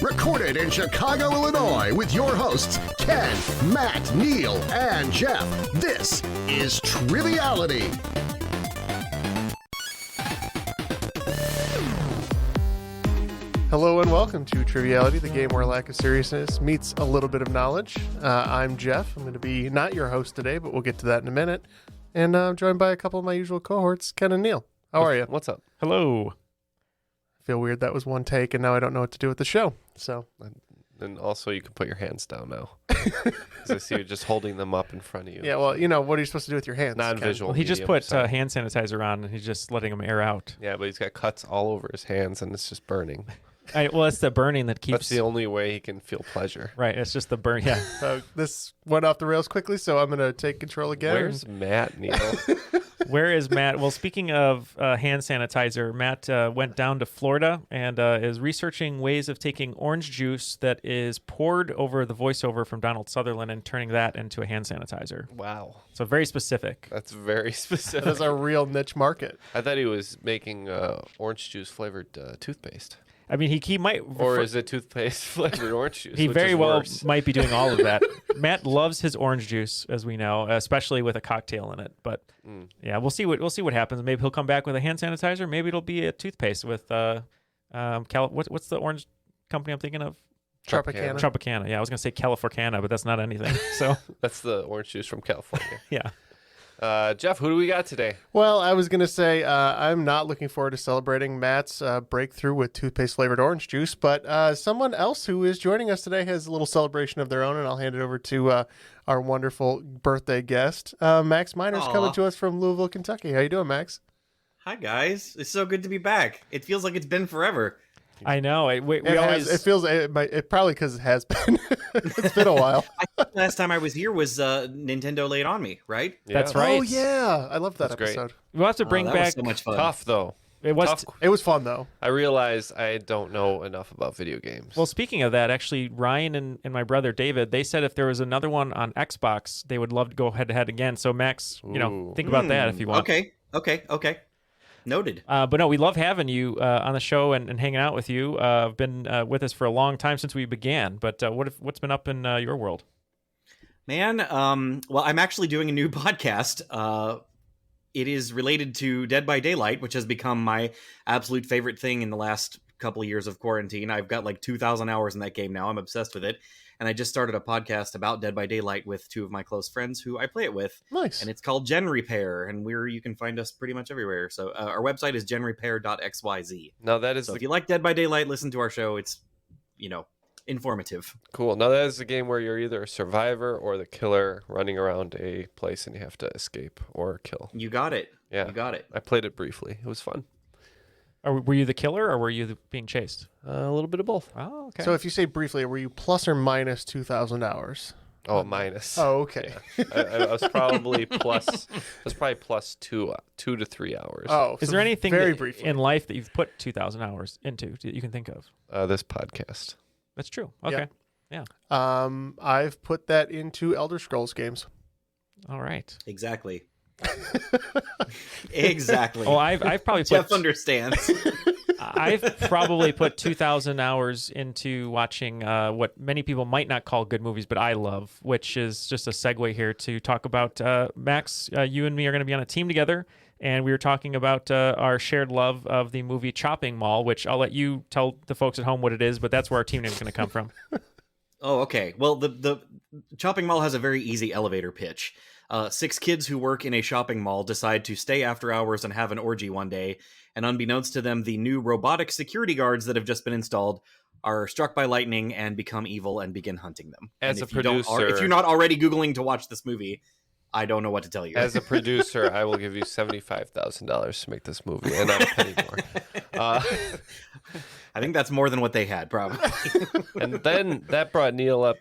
Recorded in Chicago, Illinois, with your hosts, Ken, Matt, Neal, and Jeff. This is Triviality. Hello and welcome to Triviality, the game where lack of seriousness meets a little bit of knowledge. I'm Jeff. I'm going to be not your host today, but we'll get to that in a minute. And I'm joined by a couple of my usual cohorts, Ken and Neal. How are you? What's up? Hello. I feel weird that was one take, and now I don't know what to do with the show. So, And also, you can put your hands down now. Because I see you're just holding them up in front of you. yeah, well, you know, what are you supposed to do with your hands? Non-visual. Well, he just medium, put so- hand sanitizer on, and he's just letting them air out. Yeah, but he's got cuts all over his hands, and it's just burning. Well, it's the burning that keeps... That's the only way he can feel pleasure. Right, it's just the burn. Yeah. So this went off the rails quickly, so I'm going to take control again. Where's Matt, Neal? Where is Matt? Well, speaking of hand sanitizer, Matt went down to Florida and is researching ways of taking orange juice that is poured over the voiceover from Donald Sutherland and turning that into a hand sanitizer. Wow. So very specific. That's very specific. That is a real niche market. I thought he was making orange juice flavored toothpaste. I mean, he might... Or is it toothpaste flavored orange juice? He which very is well worse. might be doing all of that. Matt loves his orange juice, as we know, especially with a cocktail in it. But yeah, we'll see what happens. Maybe he'll come back with a hand sanitizer. Maybe it'll be a toothpaste with what's the orange company I'm thinking of? Tropicana. Tropicana. Yeah, I was gonna say Califorcana, but that's not anything. So That's the orange juice from California. yeah. Jeff, who do we got today? Well, I was going to say I'm not looking forward to celebrating Matt's breakthrough with toothpaste-flavored orange juice, but someone else who is joining us today has a little celebration of their own, and I'll hand it over to our wonderful birthday guest. Max Miner's Aw. coming to us from Louisville, Kentucky. How you doing, Max? Hi guys, it's so good to be back. It feels like it's been forever. I know. We It always feels it probably because it has been. It's been a while. Last time I was here was Nintendo laid on me, right? That's Yeah. right. Oh yeah, I love that That's great. episode. We'll have to bring that was back. so much fun. Tough, though. It was. Tough. It was fun though. I realize I don't know enough about video games. Well, speaking of that, actually, Ryan and my brother David, they said if there was another one on Xbox, they would love to go head to head again. So Max, Ooh. think about that if you want. Okay. Noted. But no, we love having you on the show and hanging out with you. Been with us for a long time since we began. But what's been up in your world? Man, well, I'm actually doing a new podcast. It is related to Dead by Daylight, which has become my absolute favorite thing in the last couple of years of quarantine. I've got like 2,000 hours in that game now. I'm obsessed with it. And I just started a podcast about Dead by Daylight with two of my close friends who I play it with. Nice. And it's called Gen Repair, and you can find us pretty much everywhere. So our website is genrepair.xyz. Now that is So if you like Dead by Daylight, listen to our show. It's, informative. cool. Now that is a game where you're either a survivor or the killer running around a place and you have to escape or kill. You got it. Yeah. You got it. I played it briefly. It was fun. Or were you the killer, or were you being chased? A little bit of both. Oh, okay. So if you say briefly, were you plus or minus 2,000 hours? Oh, minus. Oh, okay. I was probably plus. I was probably plus 2 to 3 hours. Oh, is so there anything very briefly in life that you've put 2,000 hours into that you can think of? This podcast. That's true. Okay. Yeah. I've put that into Elder Scrolls games. All right. Exactly. Exactly. Oh, I've probably Jeff put understands. I've probably put 2,000 hours into watching what many people might not call good movies, but I love, which is just a segue here to talk about Max. You and me are going to be on a team together, and we were talking about our shared love of the movie Chopping Mall, which I'll let you tell the folks at home what it is, but that's where our team name is going to come from. Oh, okay. Well, the Chopping Mall has a very easy elevator pitch. 6 kids who work in a shopping mall decide to stay after hours and have an orgy one day, and unbeknownst to them, the new robotic security guards that have just been installed are struck by lightning and become evil and begin hunting them. As And a producer, if you're not already Googling to watch this movie, I don't know what to tell you. as a producer, I will give you $75,000 to make this movie, and not a penny more. I think that's more than what they had, probably. And then that brought Neal up.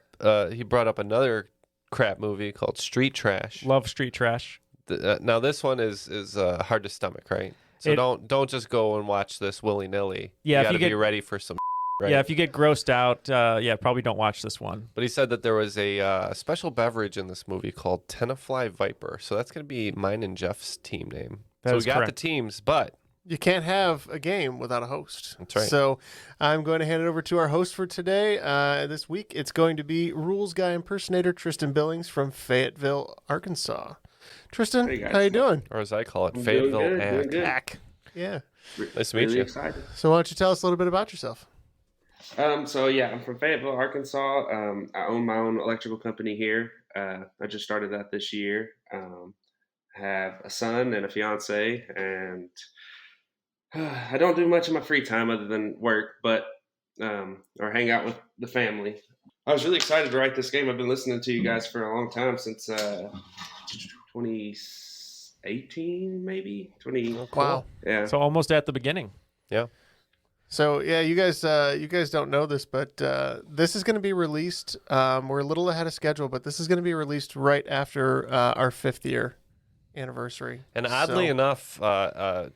He brought up another crap movie called Street Trash. Love street trash. Now this one is hard to stomach, right? So don't just go and watch this willy nilly. Yeah, you if got to you be ready for some. Right? Yeah, if you get grossed out, probably don't watch this one. But he said that there was a special beverage in this movie called Tenafly Viper. So that's going to be mine and Jeff's team name. That so is we got correct. the teams, but You can't have a game without a host. That's right. So I'm going to hand it over to our host for today. This week, it's going to be Rules Guy Impersonator Tristan Billings from Fayetteville, Arkansas. Tristan, Hey, guys. how you doing? Or as I call it, I'm Fayetteville doing good, doing good. Back. Yeah. Nice to meet Really you. excited. So why don't you tell us a little bit about yourself? So yeah, I'm from Fayetteville, Arkansas. I own my own electrical company here. I just started that this year. Have a son and a fiance, and I don't do much in my free time other than work, but or hang out with the family. I was really excited to write this game. I've been listening to you guys for a long time, since 2018, maybe 20. Wow. Yeah. So almost at the beginning. Yeah. So yeah, you guys don't know this, but this is going to be released. We're a little ahead of schedule, but this is going to be released right after our 5th year anniversary. And oddly So- enough,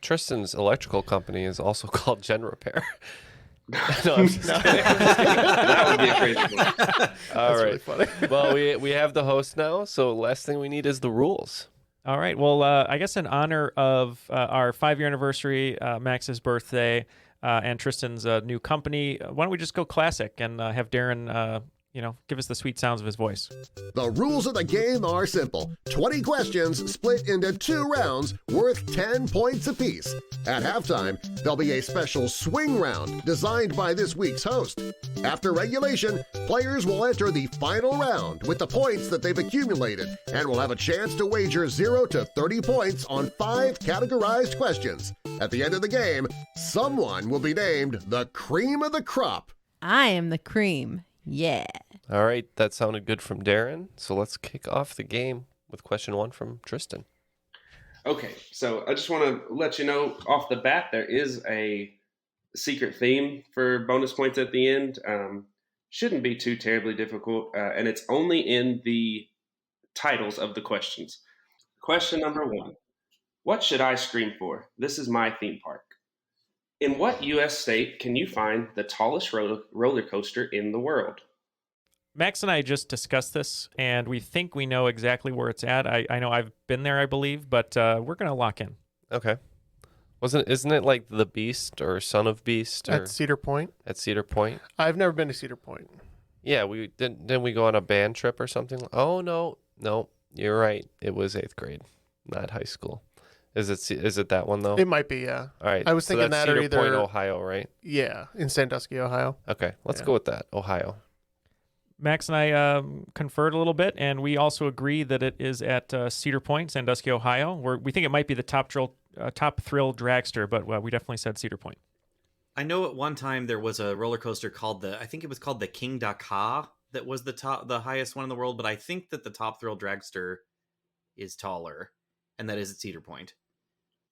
Tristan's electrical company is also called Gen Repair. No, I'm just kidding. That would be a crazy one. All That's right. really funny. Well, we have the host now, so last thing we need is the rules. All right. Well, I guess in honor of our 5-year anniversary, Max's birthday, and Tristan's new company, why don't we just go classic and have Darren, give us the sweet sounds of his voice. The rules of the game are simple. 20 questions split into 2 rounds worth 10 points apiece. At halftime, there'll be a special swing round designed by this week's host. After regulation, players will enter the final round with the points that they've accumulated and will have a chance to wager 0 to 30 points on 5 categorized questions. At the end of the game, someone will be named the cream of the crop. I am the cream. Yeah. All right, that sounded good from Darren. So let's kick off the game with question 1 from Tristan. Okay, so I just want to let you know off the bat, there is a secret theme for bonus points at the end. Shouldn't be too terribly difficult, and it's only in the titles of the questions. Question number 1. What should I scream for? This is my theme park. In what U.S. state can you find the tallest roller coaster in the world? Max and I just discussed this, and we think we know exactly where it's at. I know I've been there, I believe, but we're going to lock in. Okay. Isn't it like the Beast or Son of Beast or At Cedar Point. at Cedar Point? I've never been to Cedar Point. Yeah, we didn't we go on a band trip or something? Oh no, you're right. It was 8th grade, not high school. Is it that one though? It might be, yeah. All right. I was thinking that's that or Cedar Point, either- Ohio, right? Yeah, in Sandusky, Ohio. Okay, let's Yeah. go with that. Ohio. Max and I conferred a little bit, and we also agree that it is at Cedar Point, Sandusky, Ohio. We think it might be the top thrill dragster, but we definitely said Cedar Point. I know at one time there was a roller coaster called the King Dakar that was the highest one in the world, but I think that the top thrill dragster is taller, and that is at Cedar Point.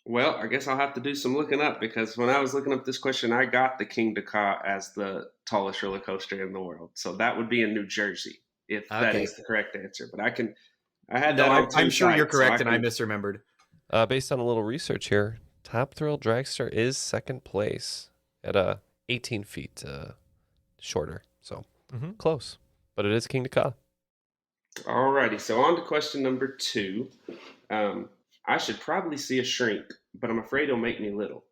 Well, I guess I'll have to do some looking up, because when I was looking up this question, I got the King Dakar as the tallest roller coaster in the world. So that would be in New Jersey, if that Okay. is the correct answer. But I had No, that on I'm two sure you're sites, so correct, and I can- misremembered. Based on a little research here, Top Thrill Dragster is 2nd place at 18 feet shorter. So close, but it is King Dakar. Alrighty, so on to question number 2. I should probably see a shrink, but I'm afraid it'll make me little.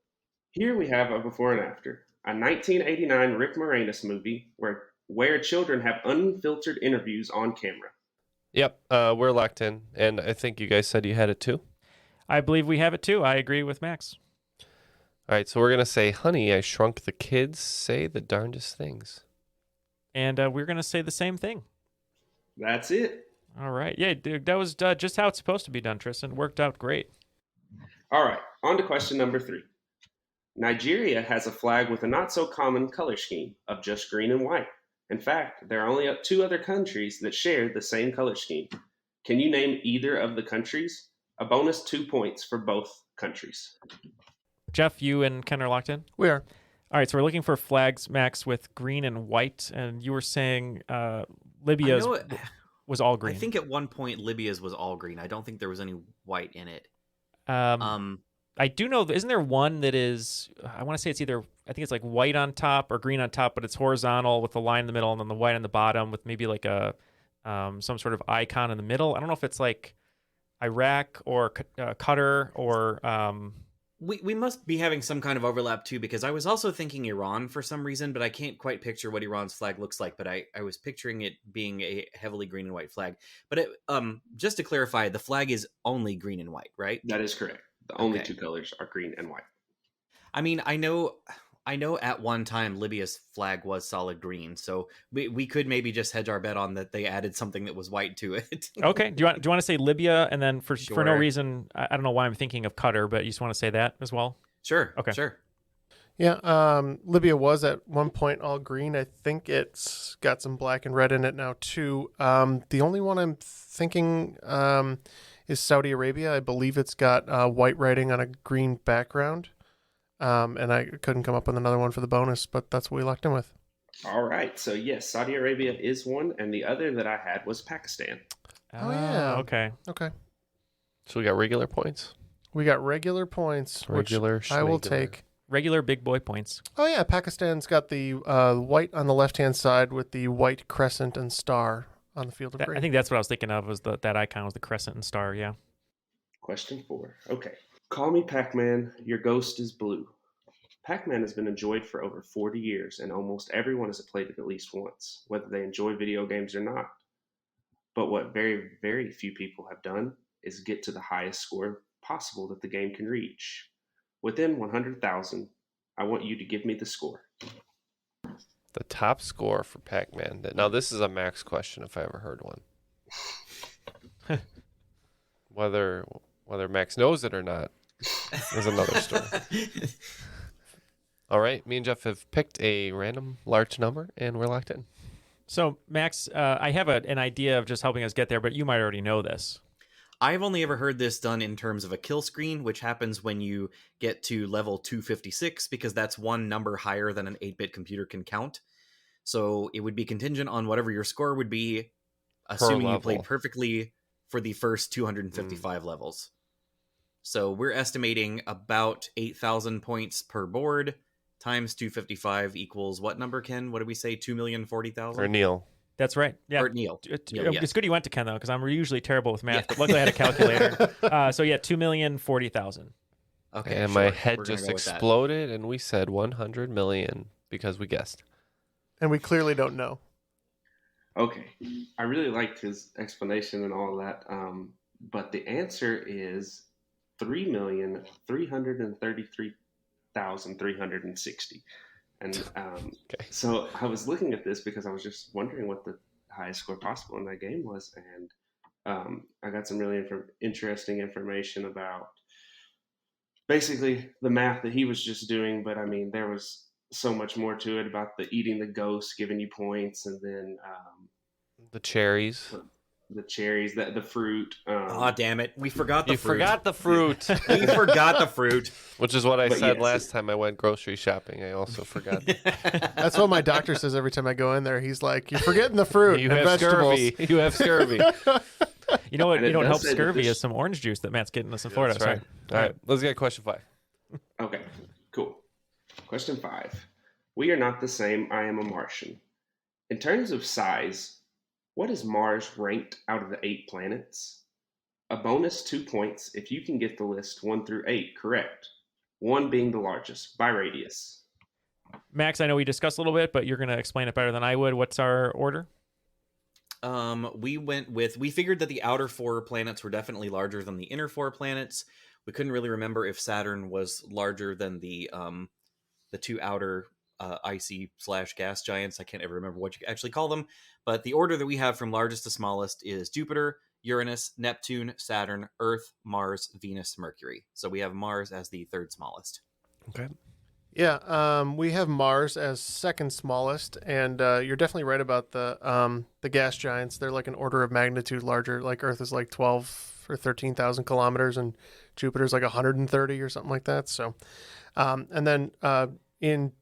Here we have a before and after. A 1989 Rick Moranis movie where children have unfiltered interviews on camera. Yep, we're locked in, and I think you guys said you had it too. I believe we have it too. I agree with Max. All right, so we're gonna say, "Honey, I Shrunk the Kids." Say the darndest things. And we're going to say the same thing. That's it. All right. Yeah, dude, that was just how it's supposed to be done, Tristan. Worked out great. All right, on to question number 3. Nigeria has a flag with a not so common color scheme of just green and white. In fact, there are only 2 other countries that share the same color scheme. Can you name either of the countries? A bonus 2 points for both countries. Jeff, you and Ken are locked in? We are. All right, so we're looking for flags, Max, with green and white, and you were saying Libya's was all green. I think at one point Libya's was all green. I don't think there was any white in it. I do know, isn't there one that is, I want to say it's either, I think it's like white on top or green on top, but it's horizontal with the line in the middle and then the white on the bottom with maybe like a some sort of icon in the middle. I don't know if it's like Iraq or Qatar or We must be having some kind of overlap too, because I was also thinking Iran for some reason, but I can't quite picture what Iran's flag looks like. But I was picturing it being a heavily green and white flag. But just to clarify, the flag is only green and white, right? That is correct. The only two colors are green and white. I mean, I know at one time Libya's flag was solid green, so we could maybe just hedge our bet on that they added something that was white to it. Okay. Do you want to say Libya, and then for no reason, I don't know why I'm thinking of Qatar, but you just want to say that as well? Sure. Okay. Sure. Yeah, Libya was at one point all green. I think it's got some black and red in it now too. The only one I'm thinking is Saudi Arabia. I believe it's got white writing on a green background. And I couldn't come up with another one for the bonus, but that's what we locked in with. All right. So, yes, Saudi Arabia is one, and the other that I had was Pakistan. Oh, yeah. Okay. So we got regular points. We got regular points, Regular, which I will take. Regular big boy points. Oh, yeah. Pakistan's got the white on the left-hand side with the white crescent and star on the field of green. I think that's what I was thinking of, was that icon was the crescent and star, yeah. Question 4. Okay. Call me Pac-Man, your ghost is blue. Pac-Man has been enjoyed for over 40 years, and almost everyone has played it at least once, whether they enjoy video games or not. But what very, very few people have done is get to the highest score possible that the game can reach. Within 100,000, I want you to give me the score. The top score for Pac-Man. Now, this is a Max question if I ever heard one. Whether Max knows it or not is another story. All right, me and Jeff have picked a random large number, and we're locked in. So, Max, I have an idea of just helping us get there, but you might already know this. I've only ever heard this done in terms of a kill screen, which happens when you get to level 256, because that's one number higher than an 8-bit computer can count. So it would be contingent on whatever your score would be, assuming you played perfectly for the first 255 levels. So we're estimating about 8,000 points per board times 255 equals what number, Ken? What did we say? 2,040,000? Or Neal. That's right. Yeah. Or Neal. It's good you went to Ken, though, because I'm usually terrible with math, but luckily I had a calculator. So, 2,040,000. Okay. And my head just exploded, and we said 100 million because we guessed. And we clearly don't know. Okay. I really liked his explanation and all that, but the answer is 3,333,360. And so I was looking at this because I was just wondering what the highest score possible in that game was. And I got some really interesting information about basically the math that he was just doing. But I mean, there was so much more to it about the eating the ghost, giving you points, and then the cherries. The cherries, the fruit. Damn it. We forgot the fruit. You forgot the fruit. We forgot the fruit. Which is what I said last time I went grocery shopping. I also forgot. That's what my doctor says every time I go in there. He's like, you're forgetting the fruit and vegetables. Scurvy. You have scurvy. You know what helps scurvy is some orange juice that Matt's getting us in Florida. That's right. All right. Let's get question 5. Okay, cool. Question 5. We are not the same. I am a Martian. In terms of size, what is Mars ranked out of the 8 planets? A bonus 2 points if you can get the list 1 through 8 correct. 1 being the largest by radius. Max, I know we discussed a little bit, but you're going to explain it better than I would. What's our order? We figured that the outer 4 planets were definitely larger than the inner 4 planets. We couldn't really remember if Saturn was larger than the 2 outer icy/gas giants. I can't ever remember what you actually call them, but the order that we have from largest to smallest is Jupiter, Uranus, Neptune, Saturn, Earth, Mars, Venus, Mercury. So we have Mars as the 3rd smallest. Okay. Yeah, we have Mars as 2nd smallest, and you're definitely right about the gas giants. They're like an order of magnitude larger. Like Earth is like 12 or 13,000 kilometers, and Jupiter's like 130 or something like that. So, and then in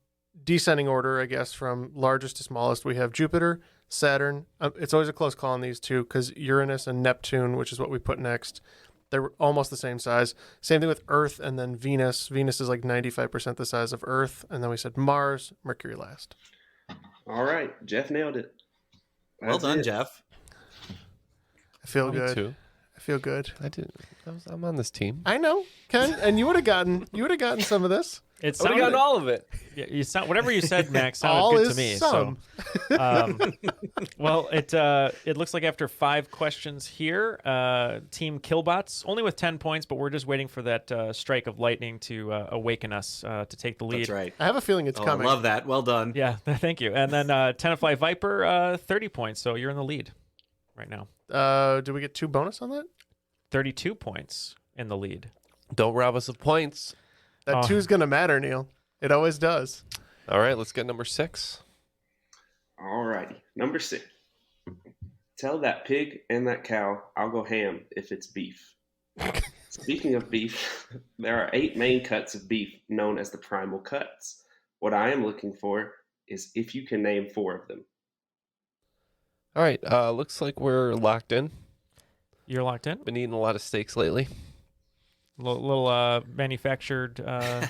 descending order, I guess, from largest to smallest, we have Jupiter, Saturn. It's always a close call on these two because Uranus and Neptune, which is what we put next, they're almost the same size. Same thing with Earth and then Venus. Venus is like 95% the size of Earth. And then we said Mars, Mercury last. All right. Jeff nailed it. Well done, Jeff. I feel good. I feel good. I'm on this team. I know, Ken, and you would have gotten some of this. It I would have sounded, gotten all of it. yeah, you sound, whatever you said, Max, sounded All good is to me. some. So, well, it looks like after 5 questions here, Team Killbots only with 10 points, but we're just waiting for that strike of lightning to awaken us to take the lead. That's right. I have a feeling it's coming. I love that. Well done. Yeah, thank you. And then Tenafly Viper, 30 points. So you're in the lead right now. Do we get 2 bonus on that? 32 points in the lead. Don't rob us of points. That 2's gonna matter, Neal. It always does. All right, let's get number 6. All righty. Number 6. Tell that pig and that cow I'll go ham if it's beef. Speaking of beef, there are 8 main cuts of beef known as the primal cuts. What I am looking for is if you can name 4 of them. All right, looks like we're locked in. You're locked in? Been eating a lot of steaks lately. Little manufactured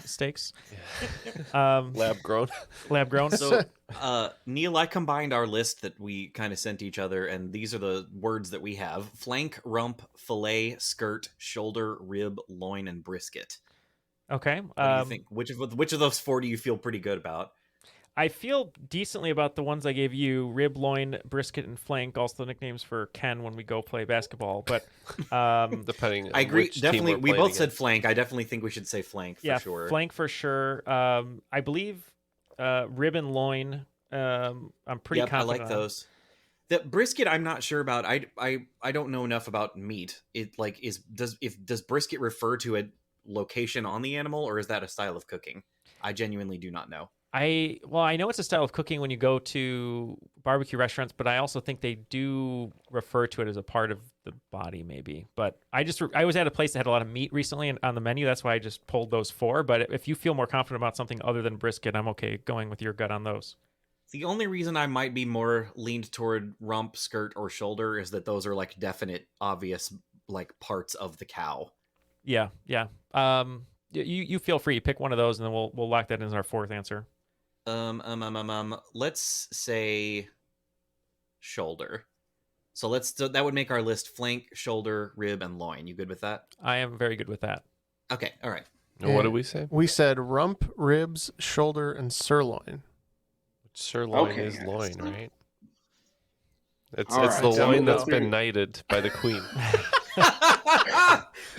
steaks. Lab grown. Lab grown. So, Neal, I combined our list that we kind of sent each other, and these are the words that we have: flank, rump, fillet, skirt, shoulder, rib, loin, and brisket. Okay. What do you think? Which of those 4 do you feel pretty good about? I feel decently about the ones I gave you: rib, loin, brisket, and flank. Also, nicknames for Ken when we go play basketball. But Depending. I agree. Which team Definitely, we're we playing both said against. flank. I definitely think we should say flank for yeah, sure. flank for sure. I believe rib and loin. I'm pretty Yep, I confident. like on. those. The brisket, I'm not sure about. I don't know enough about meat. It like does brisket refer to a location on the animal, or is that a style of cooking? I genuinely do not know. I know it's a style of cooking when you go to barbecue restaurants, but I also think they do refer to it as a part of the body, maybe. But I was at a place that had a lot of meat recently on the menu. That's why I just pulled those 4. But if you feel more confident about something other than brisket, I'm okay going with your gut on those. The only reason I might be more leaned toward rump, skirt, or shoulder is that those are like definite, obvious like parts of the cow. Yeah. You feel free. Pick one of those, and then we'll lock that in as our 4th answer. Let's say shoulder. So that would make our list flank, shoulder, rib, and loin. You good with that? I am very good with that. Okay, all right. And what did we say? We said rump, ribs, shoulder, and sirloin. Sirloin Okay, is guys. loin, right? It's All the right, so loin that's let's been do- knighted by the queen.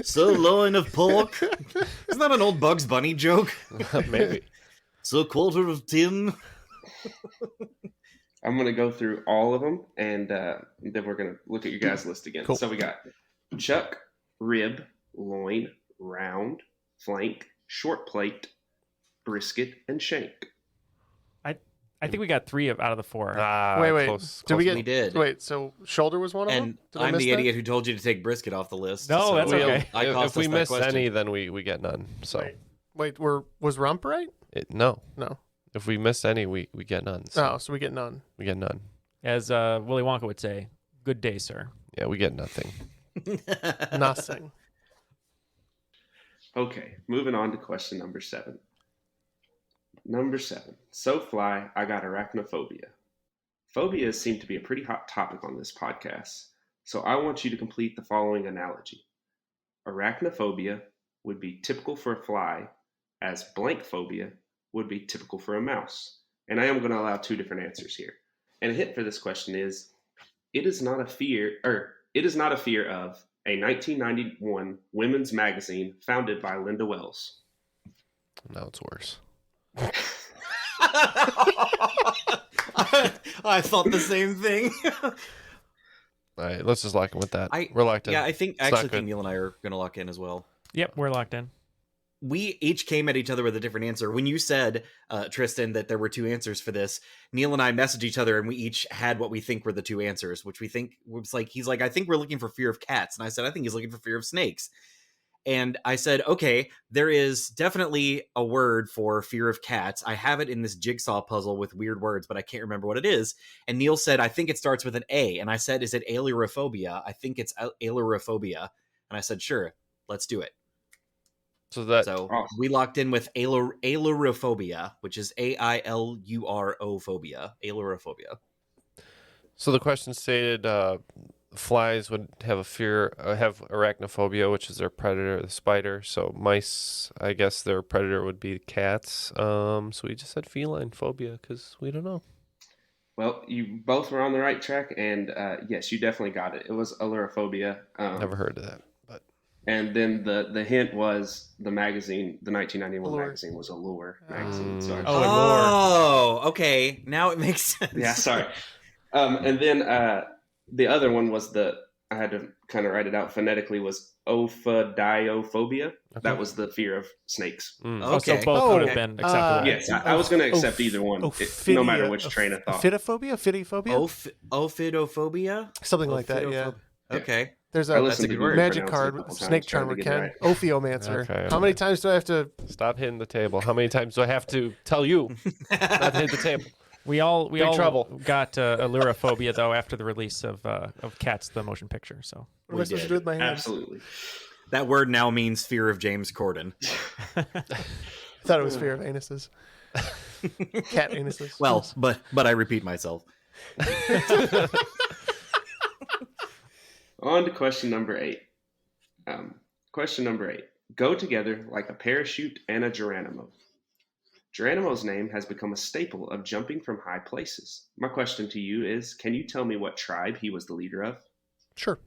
Sirloin of pork. Isn't that an old Bugs Bunny joke? Maybe. So quarter of tin. I'm going to go through all of them, and then we're going to look at your guys' list again. Cool. So we got chuck, rib, loin, round, flank, short plate, brisket, and shank. I think we got 3 out of the 4. Wait. Close, Did we close. get? We did. Wait. So shoulder was one of them. And Did I I'm miss the that? idiot who told you to take brisket off the list. No, that's We- okay. I If caused we us that miss question. any, then we get none. So Wait. Was rump right? no. No. If we miss any, we get none. So So we get none. we get none. As Willy Wonka would say, "Good day, sir." Yeah, we get nothing. Nothing. Okay, moving on to question number 7. Number 7. So fly, I got arachnophobia. Phobias seem to be a pretty hot topic on this podcast, so I want you to complete the following analogy. Arachnophobia would be typical for a fly, as blank phobia would be typical for a mouse. And I am going to allow 2 different answers here. And a hint for this question is, it is not a fear of a 1991 women's magazine founded by Linda Wells. Now it's worse. I thought the same thing. All right, let's just lock in with that. I- We're locked in. Yeah, I It's not actually good. think Neal and I are going to lock in as well. Yep, we're locked in. We each came at each other with a different answer. When you said, Tristan, that there were 2 answers for this, Neal and I messaged each other and we each had what we think were the 2 answers, which we think was like, he's like, I think we're looking for fear of cats. And I said, I think he's looking for fear of snakes. And I said, okay, there is definitely a word for fear of cats. I have it in this jigsaw puzzle with weird words, but I can't remember what it is. And Neal said, I think it starts with an A. And I said, is it ailurophobia? I think it's ailurophobia. And I said, sure, let's do it. So We locked in with ailurophobia, which is AILURO phobia. Ailurophobia. So the question stated, flies would have have arachnophobia, which is their predator, the spider. So mice, I guess their predator would be cats. So we just said feline phobia because we don't know. Well, you both were on the right track, and yes, you definitely got it. It was allurophobia. Never heard of that, but And then the hint was the magazine, the 1991 Allure. magazine was Allure magazine. So Oh, okay. Now it makes sense. yeah, sorry. And then the other one was I had to kind of write it out phonetically, was ophidiophobia. Okay. That was the fear of snakes. Oh, so Okay. both would Oh, have been acceptable. Yes, I was going to accept either one, no matter which train of thought. Ophidophobia? Ophidophobia? Ophidophobia? Something like that, yeah. Okay. There's I a listened to good you magic pronounce it a card couple with times snake trying charmer to get it Ken. right. Ophiomancer. Okay, How many times do I have to... stop hitting the table. How many times do I have to tell you not to hit the table? We all trouble. got allurophobia though after the release of Cats the motion picture. So What am I supposed to do with my hands? Absolutely. That word now means fear of James Corden. I thought it was fear of anuses. Cat anuses. Well, but I repeat myself. On to question number 8. Question number 8. Go together like a parachute and a Geronimo. Geronimo's name has become a staple of jumping from high places. My question to you is, can you tell me what tribe he was the leader of? Sure.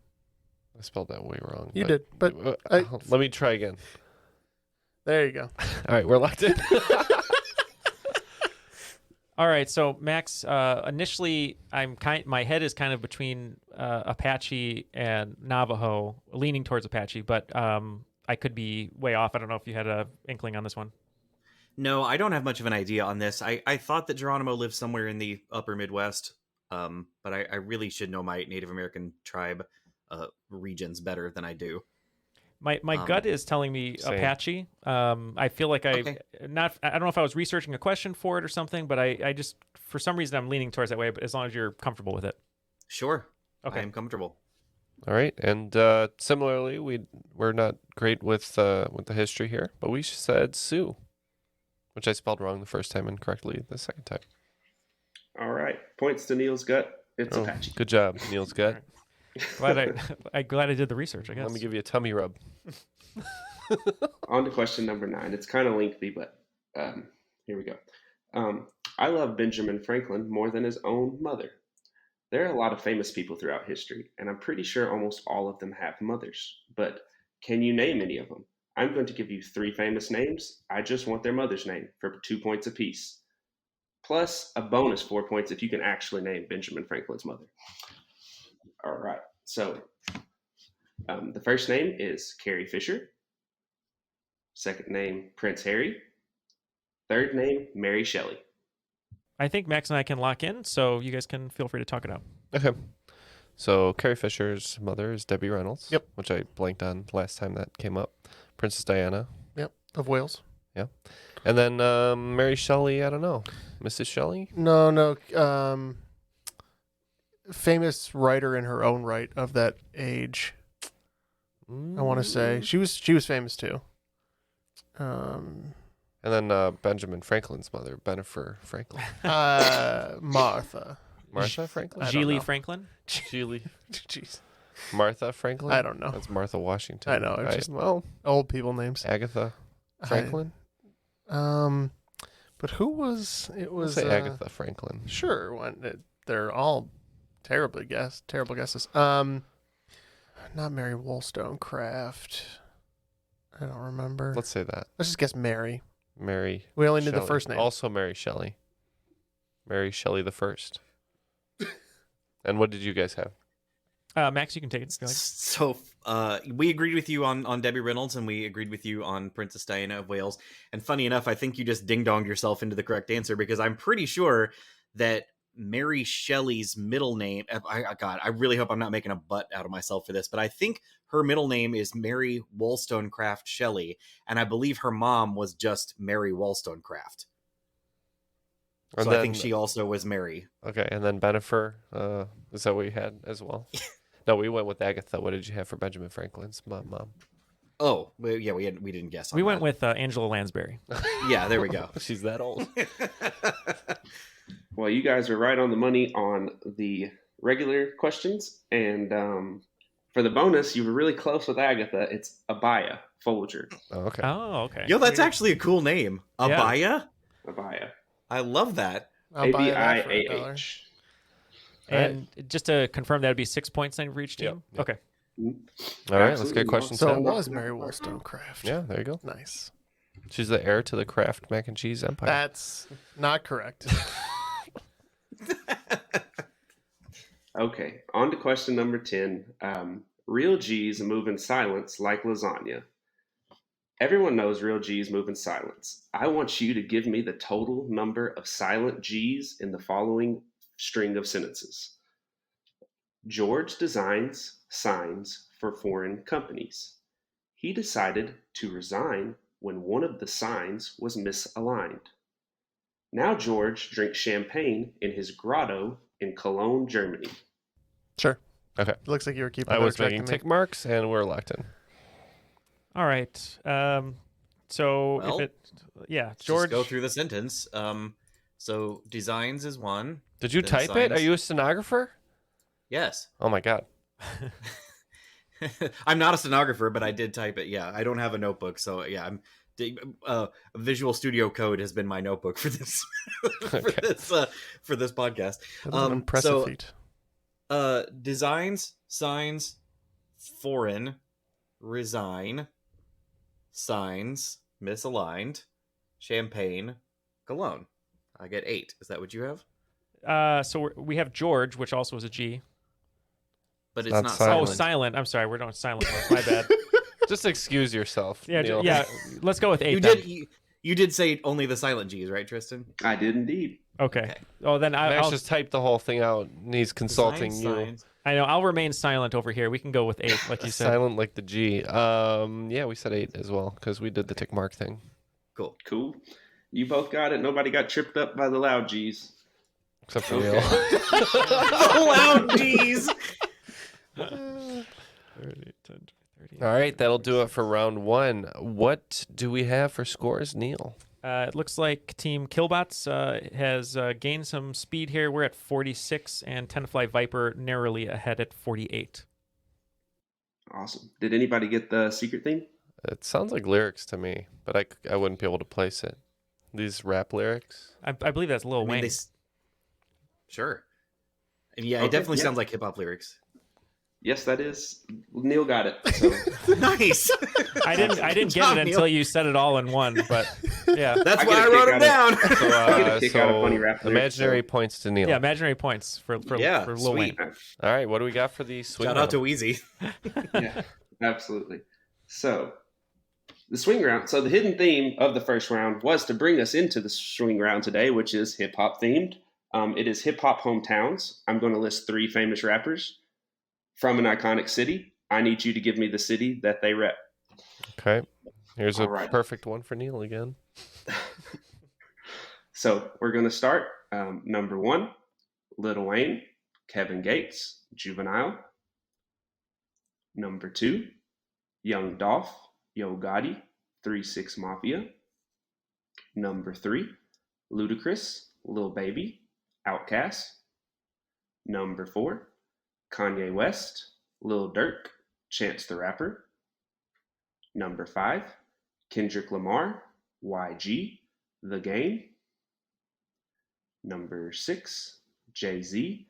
I spelled that way wrong. You did, but let me try again. there you go. All right, we're locked in. all right, so Max, initially my head is kind of between Apache and Navajo, leaning towards Apache, but I could be way off. I don't know if you had a inkling on this one. No, I don't have much of an idea on this. I thought that Geronimo lived somewhere in the upper Midwest, but I really should know my Native American tribe regions better than I do. My gut is telling me Same. Apache. I feel like Okay. I don't know if I was researching a question for it or something, but I just for some reason I'm leaning towards that way. But as long as you're comfortable with it, Sure. Okay. I am comfortable. All right, and similarly, we're not great with the history here, but we said Sioux, which I spelled wrong the first time and correctly the second time. All right. Points to Neal's gut. It's Apache. Good job, Neal's gut. glad I did the research. I guess. Let me give you a tummy rub. On to question number 9. It's kind of lengthy, but here we go. I love Benjamin Franklin more than his own mother. There are a lot of famous people throughout history, and I'm pretty sure almost all of them have mothers. But can you name any of them? I'm going to give you 3 famous names. I just want their mother's name for 2 points apiece. Plus a bonus 4 points if you can actually name Benjamin Franklin's mother. All right. So the first name is Carrie Fisher. Second name, Prince Harry. Third name, Mary Shelley. I think Max and I can lock in, so you guys can feel free to talk it out. Okay. So Carrie Fisher's mother is Debbie Reynolds. Yep. Which I blanked on last time that came up. Princess Diana. Yep. Of Wales. Yeah. And then Mary Shelley, I don't know. Mrs. Shelley? No. Famous writer in her own right of that age. I want to say she was famous too. And then Benjamin Franklin's mother, Bennifer Franklin. Martha. Martha Franklin? I don't Geely know. Franklin. Geely. Jeez. Martha Franklin? I don't know. That's Martha Washington. I know. It's Right. just Well, old people names. Agatha Franklin? But who was it? I'll Was say Agatha Franklin. Sure. They're all terrible guesses. Not Mary Wollstonecraft. I don't remember. Let's say that. Let's just guess Mary. Mary. We only knew the Shelley. first name. Also Mary Shelley. Mary Shelley the first. And what did you guys have? Max, you can take it. Go ahead. So we agreed with you on Debbie Reynolds, and we agreed with you on Princess Diana of Wales. And funny enough, I think you just ding-donged yourself into the correct answer, because I'm pretty sure that Mary Shelley's middle name, God, I really hope I'm not making a butt out of myself for this, but I think her middle name is Mary Wollstonecraft Shelley, and I believe her mom was just Mary Wollstonecraft. And So then, I think she also was Mary. Okay, and then Bennifer, is that what you had as well? No, we went with Agatha. What did you have for Benjamin Franklin's mom? Oh, well, yeah, we didn't guess on We went that. with Angela Lansbury. Yeah, there we go. She's that old. Well, you guys are right on the money on the regular questions. And for the bonus, you were really close with Agatha. It's Abaya Folger. Oh, okay. Oh, okay. Yo, that's actually a cool name. Yeah. Abaya? Abaya. I love that. I'll buy that for $1. ABIAH. And just to confirm, that would be 6 points then for each team? Yep. Okay. All right, let's get question So it 10. was Mary Wollstonecraft. Yeah, there you go. Nice. She's the heir to the Kraft mac and cheese empire. That's not correct. Okay, on to question number 10. Real G's move in silence like lasagna. Everyone knows real G's move in silence. I want you to give me the total number of silent G's in the following string of sentences. George designs signs for foreign companies. He decided to resign when one of the signs was misaligned. Now George drinks champagne in his grotto in Cologne, Germany. Sure. Okay. It looks like you were keeping I better was track making than me. tick marks, and we're locked in. All right. So Well, if it, yeah, Let's George. just go through the sentence. So designs is one. Did you Then type it? Are signs. you a stenographer? Yes. Oh my god. I'm not a stenographer, but I did type it. Yeah, I don't have a notebook, so yeah, Visual Studio Code has been my notebook for this for this podcast. That is an impressive so, feat. Designs, signs, foreign, resign, signs, misaligned, champagne, cologne. I get 8. Is that what you have? So we have George, which also is a G. But Not it's not silent. Oh, silent. silent. I'm sorry. We're doing silent ones. My bad. Just excuse yourself. Yeah, Neal. yeah. Let's go with 8 You then. did. You did say only the silent G's, right, Tristan? I did indeed. Okay. Okay. Oh, then Max I'll just typed the whole thing out, and he's consulting Designs, you. signs. I know. I'll remain silent over here. We can go with 8, like you said. Silent like the G. Yeah, we said 8 as well because we did the tick mark thing. Cool. Cool. You both got it. Nobody got tripped up by the loud G's. Except for Okay. Neal. Loud G's. 30, 10, 30. All right, that'll do it for round 1. What do we have for scores, Neal? It looks like Team Killbots has gained some speed here. We're at 46, and 10 to Fly Viper narrowly ahead at 48. Awesome. Did anybody get the secret theme? It sounds like lyrics to me, but I wouldn't be able to place it. These rap lyrics. I believe that's Lil I mean, Wayne. Sure. And yeah, Okay, it definitely yeah. sounds like hip hop lyrics. Yes, that is. Neil got it. So Nice. I didn't get job, it Neil. until you said it all in one, but yeah. That's I why get I a wrote kick them down. So, I get a kick out of funny rap lyrics, imaginary so- points to Neal. Yeah, imaginary points for Yeah, Lil sweet. Wayne. All right, what do we got for the swing? Shout out to round? Wheezy. Yeah, absolutely. So, the swing round. So, the hidden theme of the first round was to bring us into the swing round today, which is hip hop themed. It is hip hop hometowns. I'm going to list 3 famous rappers from an iconic city. I need you to give me the city that they rep. Okay, here's a All right. perfect one for Neal again. So, we're going to start. Number 1, Lil Wayne, Kevin Gates, Juvenile. Number 2, Young Dolph, Yo Gotti, 3-6 Mafia. Number 3, Ludacris, Lil Baby, Outkast. Number 4, Kanye West, Lil Durk, Chance the Rapper. Number 5, Kendrick Lamar, YG, The Game. Number 6, Jay-Z,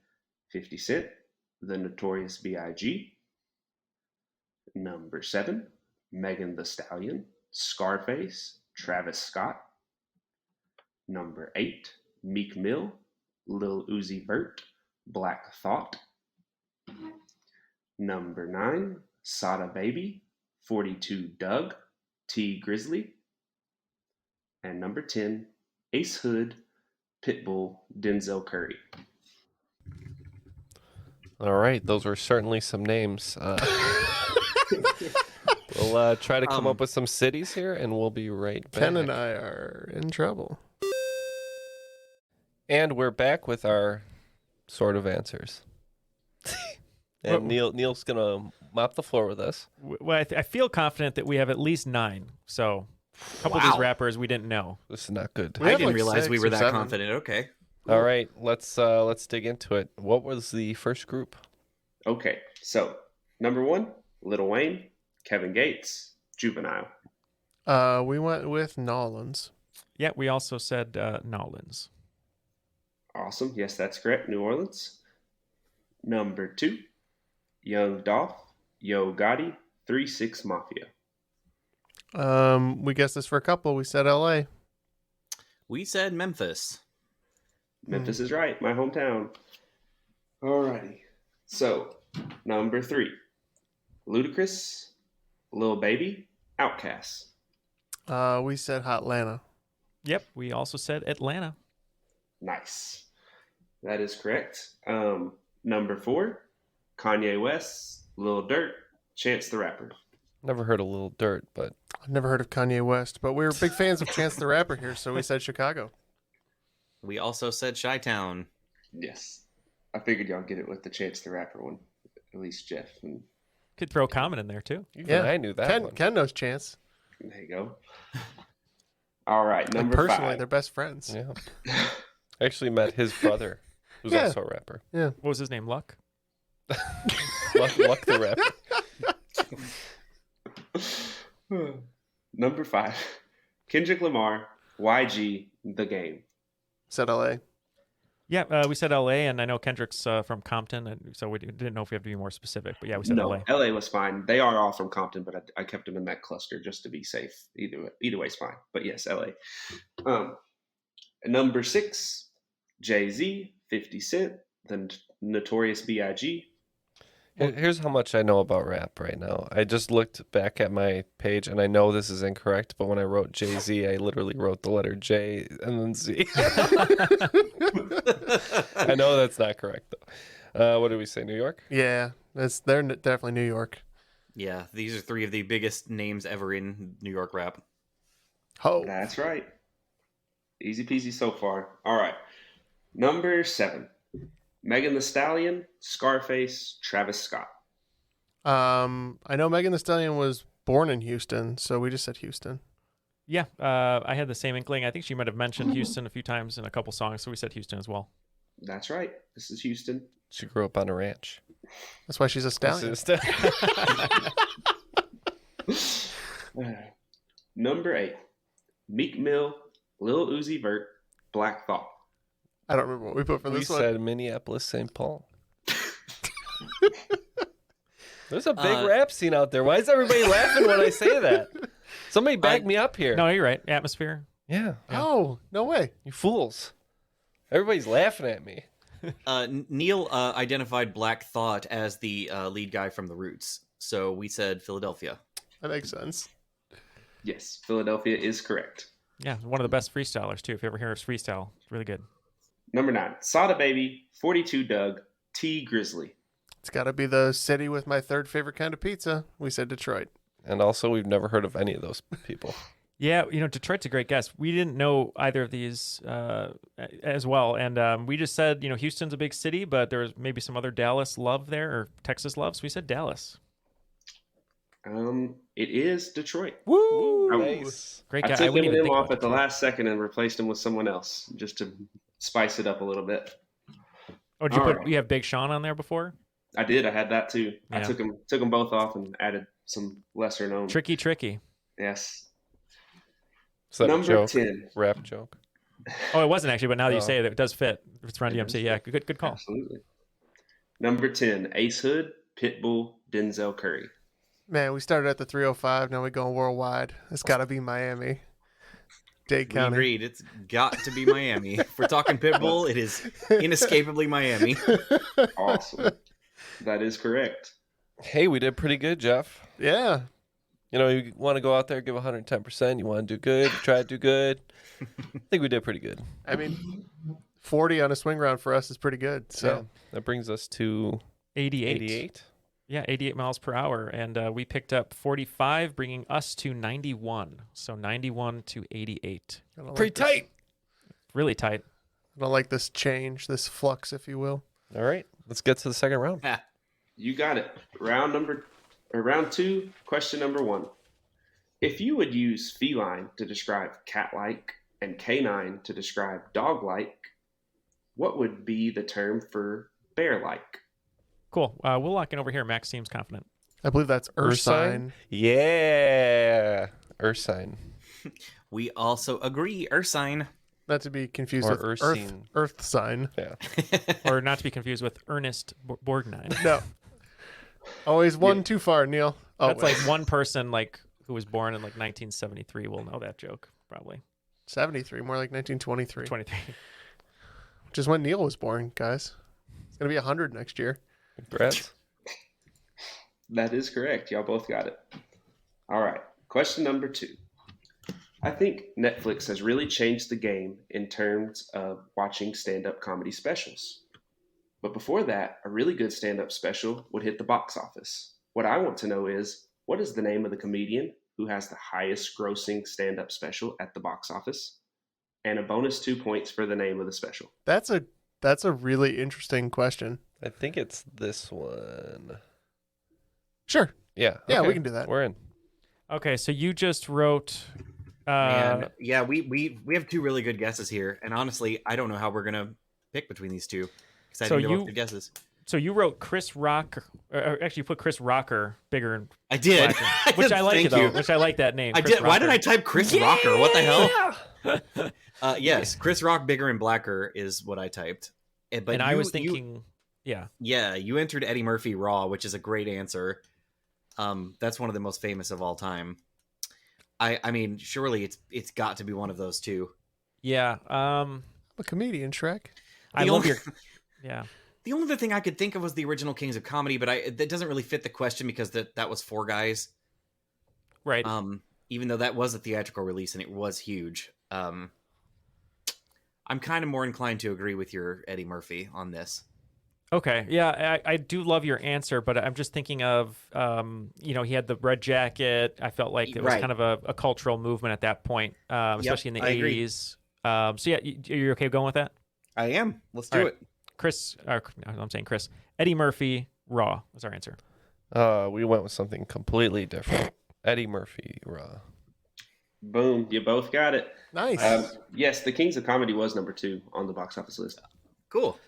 50 Cent, The Notorious B.I.G. Number 7, Megan Thee Stallion, Scarface, Travis Scott. Number 8, Meek Mill, Lil Uzi Vert, Black Thought. Number 9, Sada Baby, 42 Doug, T Grizzly. And number 10, Ace Hood, Pitbull, Denzel Curry. All right, those were certainly some names. We'll try to come up with some cities here, and we'll be right back. Ken and I are in trouble. And we're back with our sort of answers. And Neal's gonna mop the floor with us. Well, I feel confident that we have at least 9. So a couple of these rappers we didn't know. This is not good. We I have didn't like realize we 6 were or that 7. confident. Okay. All right, let's dig into it. What was the first group? Okay, so number 1, Lil Wayne, Kevin Gates, Juvenile. We went with Nolans. Yeah, we also said Nolans. Awesome. Yes, that's correct. New Orleans. Number 2, Young Dolph, Yo Gotti, 3-6 Mafia. We guessed this for a couple. We said L.A. We said Memphis. Memphis is right, my hometown. Alrighty. So, number 3, Ludacris, Lil Baby, Outkast. We said Hotlanta. Yep, we also said Atlanta. Nice. That is correct. Number 4, Kanye West, Lil Durk, Chance the Rapper. Never heard of Lil Dirt, but I've never heard of Kanye West, but we were big fans of Chance the Rapper here, so we said Chicago. We also said Chi-Town. Yes. I figured y'all get it with the Chance the Rapper one. At least Jeff. And Could throw Common in there too. even I knew that one. Ken knows Chance. there you go. All right, And number personally, 5. they're best friends. Yeah. I actually met his brother, who's Yeah. also a rapper. What was his name? Luck? Luck the rapper. Number 5, Kendrick Lamar, YG, The Game. Said L.A. Yeah, we said LA, and I know Kendrick's from Compton, and so we didn't know if we have to be more specific. But yeah, we said No, LA. LA was fine. They are all from Compton, but I kept them in that cluster just to be safe. Either way's fine. But yes, LA. Number 6, Jay-Z, 50 Cent, the Notorious B.I.G. Here's how much I know about rap right now. I just looked back at my page, and I know this is incorrect, but when I wrote Jay-Z, I literally wrote the letter J and then Z. I know that's not correct, though. What did we say, New York? Yeah, they're definitely New York. Yeah, these are 3 of the biggest names ever in New York rap. Oh, That's right. Easy peasy so far. All right. Number 7, Megan Thee Stallion, Scarface, Travis Scott. I know Megan Thee Stallion was born in Houston, so we just said Houston. Yeah, I had the same inkling. I think she might have mentioned Houston a few times in a couple songs, so we said Houston as well. That's right. This is Houston. She grew up on a ranch. That's why she's a stallion. Number 8, Meek Mill, Lil Uzi Vert, Black Thought. I don't remember what we put for We this one. said Minneapolis, St. Paul. There's a big rap scene out there. Why is everybody laughing when I say that? Somebody back me up here. No, you're right. Atmosphere. Yeah. Oh, no way. You fools. Everybody's laughing at me. Neal identified Black Thought as the lead guy from The Roots, so we said Philadelphia. That makes sense. Yes, Philadelphia is correct. Yeah, one of the best freestylers too. If you ever hear his freestyle, it's really good. Number 9, Sada Baby, 42 Doug, T Grizzly. It's got to be the city with my third favorite kind of pizza. We said Detroit. And also, we've never heard of any of those people. Yeah, Detroit's a great guess. We didn't know either of these as well, and we just said Houston's a big city, but there was maybe some other Dallas love there or Texas love, so we said Dallas. It is Detroit. Woo! Nice. Great I guy. took We didn't him think off about at the Detroit. last second and replaced him with someone else just to spice it up a little bit. Oh, did you All put? right. You have Big Sean on there before? I did. I had that too. I Yeah. took them both off and added some lesser known. Tricky. Yes. Is that Number a joke? 10. Rap joke? Oh, it wasn't actually, but now that you Oh. say it, it does fit. If it's Run It DMC, does yeah, fit. good call. Absolutely. Number 10, Ace Hood, Pitbull, Denzel Curry. Man, we started at the 305. Now we're going worldwide. It's got to be Miami. Dade We County. agreed. It's got to be Miami. If we're talking Pitbull, it is inescapably Miami. Awesome. That is correct. Hey, we did pretty good, Jeff. Yeah. You want to go out there, give 110%. You want to do good, try to do good. I think we did pretty good. I mean, 40 on a swing round for us is pretty good. So Yeah, that brings us to 88. 88. Yeah, 88 miles per hour, and we picked up 45, bringing us to 91. So 91 to 88. I don't Pretty like this- tight. Really tight. I don't like this change, this flux, if you will. All right, let's get to the second round. You got it. Round 2, question number 1. If you would use feline to describe cat-like and canine to describe dog-like, what would be the term for bear-like? Cool. We'll lock in over here. Max seems confident. I believe that's Ursine. Yeah. Ursine. We also agree, Ursine. Not to be confused Or with Ursine. Earth sign. Yeah. Or not to be confused with Ernest Borgnine. No. Always one too far, Neil. Oh, That's wait. like one person like who was born in like 1973 will know that joke, probably. 73, more like 1923. 23. Which is when Neil was born, guys. It's going to be 100 next year. Congrats. That is correct. Y'all both got it. All right. Question number 2. I think Netflix has really changed the game in terms of watching stand-up comedy specials. But before that, a really good stand-up special would hit the box office. What I want to know is, what is the name of the comedian who has the highest grossing stand-up special at the box office? And a bonus 2 points for the name of the special. That's a really interesting question. I think it's this one. Sure. Yeah. Yeah, okay. we can do that. We're in. Okay, so you just wrote. And yeah, we have 2 really good guesses here, and honestly, I don't know how we're gonna pick between these 2 because I So think they're you- both good guesses. So you wrote Chris Rock. Or actually, you put Chris Rocker bigger and I did, blacker, which I like Thank it though. you. Which I like that name. I Chris did. Why did I Rocker. type Chris Rocker? What the hell? Yes, Chris Rock, bigger and blacker is what I typed. But And I you- was thinking, yeah. yeah, you entered Eddie Murphy Raw, which is a great answer. That's one of the most famous of all time. I mean, surely it's got to be one of those 2. Yeah. I'm a comedian, Shrek. I The love only- your. Yeah. The only other thing I could think of was the original Kings of Comedy, but that doesn't really fit the question because that was 4 guys. Right. Even though that was a theatrical release and it was huge. I'm kind of more inclined to agree with your Eddie Murphy on this. Okay. Yeah, I do love your answer, but I'm just thinking of, he had the red jacket. I felt like it was Right. kind of a cultural movement at that point, especially in the I agree. 80s. So yeah, you're okay going with that? I am. Let's All do right. it. Chris, I'm saying Chris. Eddie Murphy, Raw was our answer. We went with something completely different. Eddie Murphy, Raw. Boom. You both got it. Nice. Yes, The Kings of Comedy was number 2 on the box office list. Cool.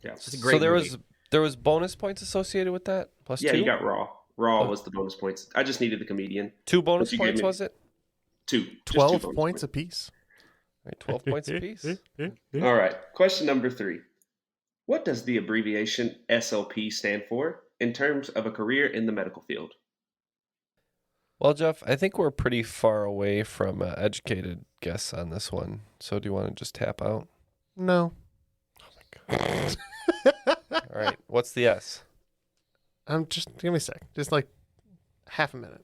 Yeah. It's a great So movie. there was bonus points associated with that? Plus Yeah, 2? you got Raw. Raw Oh. was the bonus points. I just needed the comedian. 2 bonus But you gave points, me- was it? 2. Just 12 2 bonus points apiece. Right, 12 points apiece. All right. Question number 3. What does the abbreviation SLP stand for in terms of a career in the medical field? Well, Jeff, I think we're pretty far away from educated guess on this one. So do you want to just tap out? No. All right. What's the S? Give me a sec. Just like half a minute.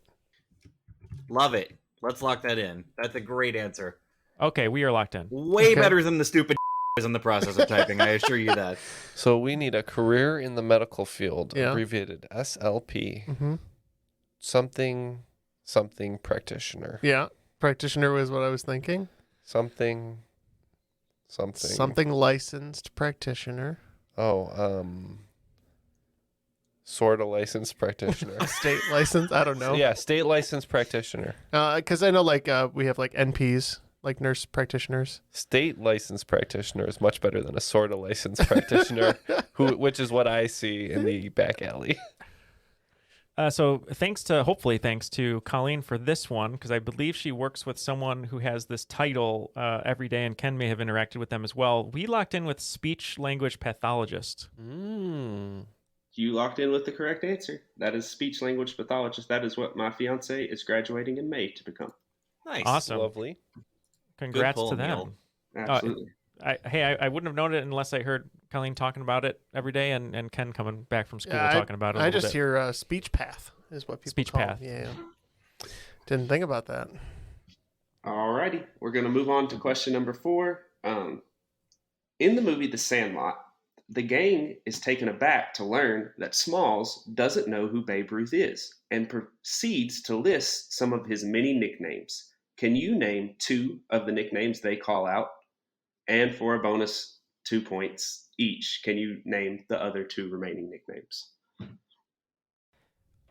Love it. Let's lock that in. That's a great answer. Okay, we are locked in. Way Okay. better than the stupid is in the process of typing. I assure you that. So we need a career in the medical field, Yeah. abbreviated SLP. Mm-hmm. Something practitioner. Yeah. Practitioner was what I was thinking. Something. Something licensed practitioner. Oh, sort of licensed practitioner. State license. I don't know. Yeah, state licensed practitioner. Because I know we have like NPs, like nurse practitioners. State licensed practitioner is much better than a sort of licensed practitioner, which is what I see in the back alley. So hopefully thanks to Colleen for this one, because I believe she works with someone who has this title every day, and Ken may have interacted with them as well. We locked in with speech language pathologist. You locked in with the correct answer. That is speech language pathologist. That is what my fiance is graduating in May to become. Nice. Awesome. Lovely. Congrats pull, to them. Neal. Absolutely. I wouldn't have known it unless I heard Colleen talking about it every day, and Ken coming back from school talking about it. I just hear speech path is what people Speech call path. it. Yeah. Didn't think about that. Alrighty, we're going to move on to question number 4. In the movie The Sandlot, the gang is taken aback to learn that Smalls doesn't know who Babe Ruth is and proceeds to list some of his many nicknames. Can you name 2 of the nicknames they call out? And for a bonus 2 points each, can you name the other 2 remaining nicknames?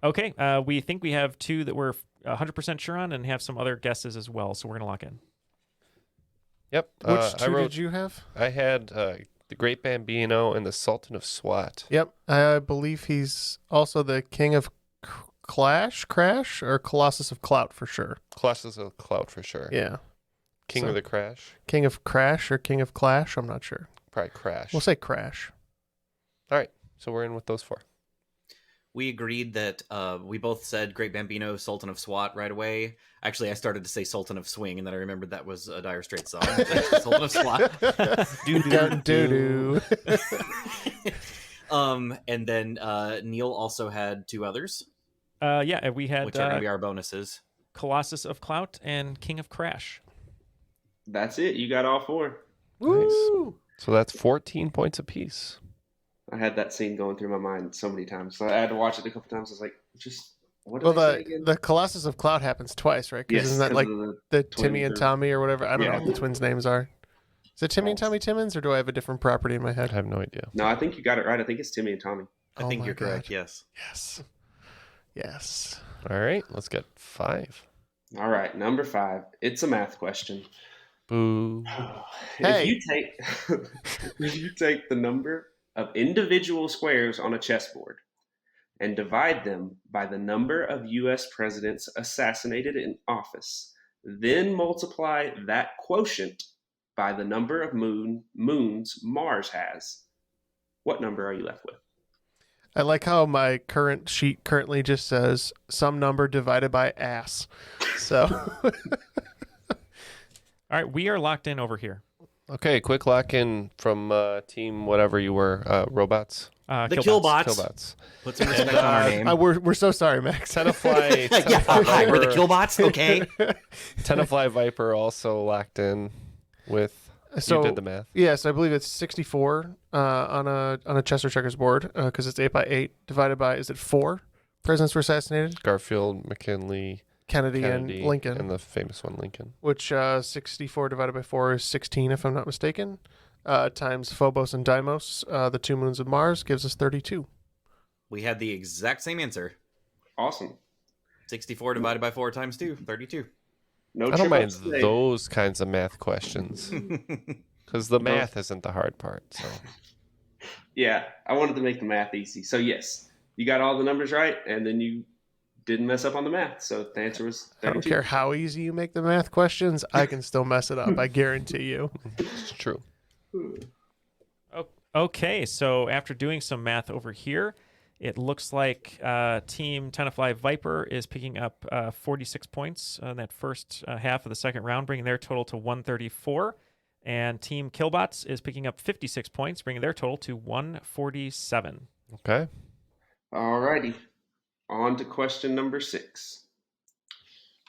Okay, we think we have 2 that we're 100% sure on, and have some other guesses as well. So we're gonna lock in. Yep. Which I 2 wrote. did you have? I had the Great Bambino, and the Sultan of SWAT. Yep. I believe he's also the king of Crash, or Colossus of Clout for sure. Colossus of Clout for sure. Yeah. King So- of the Crash. King of Crash or King of Clash? I'm not sure. Probably Crash. We'll say Crash. All right. So we're in with those 4. We agreed that we both said Great Bambino, Sultan of SWAT right away. Actually, I started to say Sultan of Swing, and then I remembered that was a Dire Straits song. Sultan of SWAT. Doo-doo-doo. And then Neal also had 2 others, Yeah, we had which are going to be our bonuses. Colossus of Clout and King of Crash. That's it. You got all 4. Woo! So that's 14 points apiece. I had that scene going through my mind so many times. So I had to watch it a couple times. I was like, just what did Well, I say again? the Colossus of Clout happens twice, right? 'Cause Yes, isn't that 'cause like of the twins Timmy and or- Tommy or whatever? I don't know Yeah. what the twins' names are. Is it Timmy and Tommy Timmons, or do I have a different property in my I head? have no idea. No, I think you got it right. I think it's Timmy and Tommy. I Oh think my you're correct, God. yes. Yes. Yes. All right. Let's get 5. All right, number 5. It's a math question. Boo. Hey. If you take the number of individual squares on a chessboard and divide them by the number of U.S. presidents assassinated in office, then multiply that quotient by the number of moons Mars has, what number are you left with? I like how my current sheet currently just says some number divided by ass. So All right, we are locked in over here. Okay. Quick lock in from team whatever you were. Robots. The Killbots. Killbots. Killbots. Put some respect on our name. we're so sorry, Max. Tenafly. Yeah, hi, we're the Killbots, okay? Tenafly Viper also locked in with. So you did the math. yes, I believe it's 64 on a chess or checkers board because it's 8 by 8 divided by, is it 4 presidents were assassinated? Garfield, McKinley, Kennedy Kennedy, and Lincoln. and the famous one Lincoln. Which 64 divided by 4 is 16, if I'm not mistaken. Times Phobos and Deimos, the 2 moons of Mars, gives us 32. We had the exact same answer. Awesome. 64 divided by 4 times 2, 32. No I don't mind trip-ups today. those kinds of math questions because the math isn't the hard part. So Yeah, I wanted to make the math easy. So yes, you got all the numbers right, and then you didn't mess up on the math. So the answer was I don't 32. care how easy you make the math questions, I can still mess it up, I guarantee you. it's true. Okay, so after doing some math over here, it looks like Team Tenafly Viper is picking up 46 points on that first half of the second round, bringing their total to 134. And Team Killbots is picking up 56 points, bringing their total to 147. Okay. All righty. On to question number 6.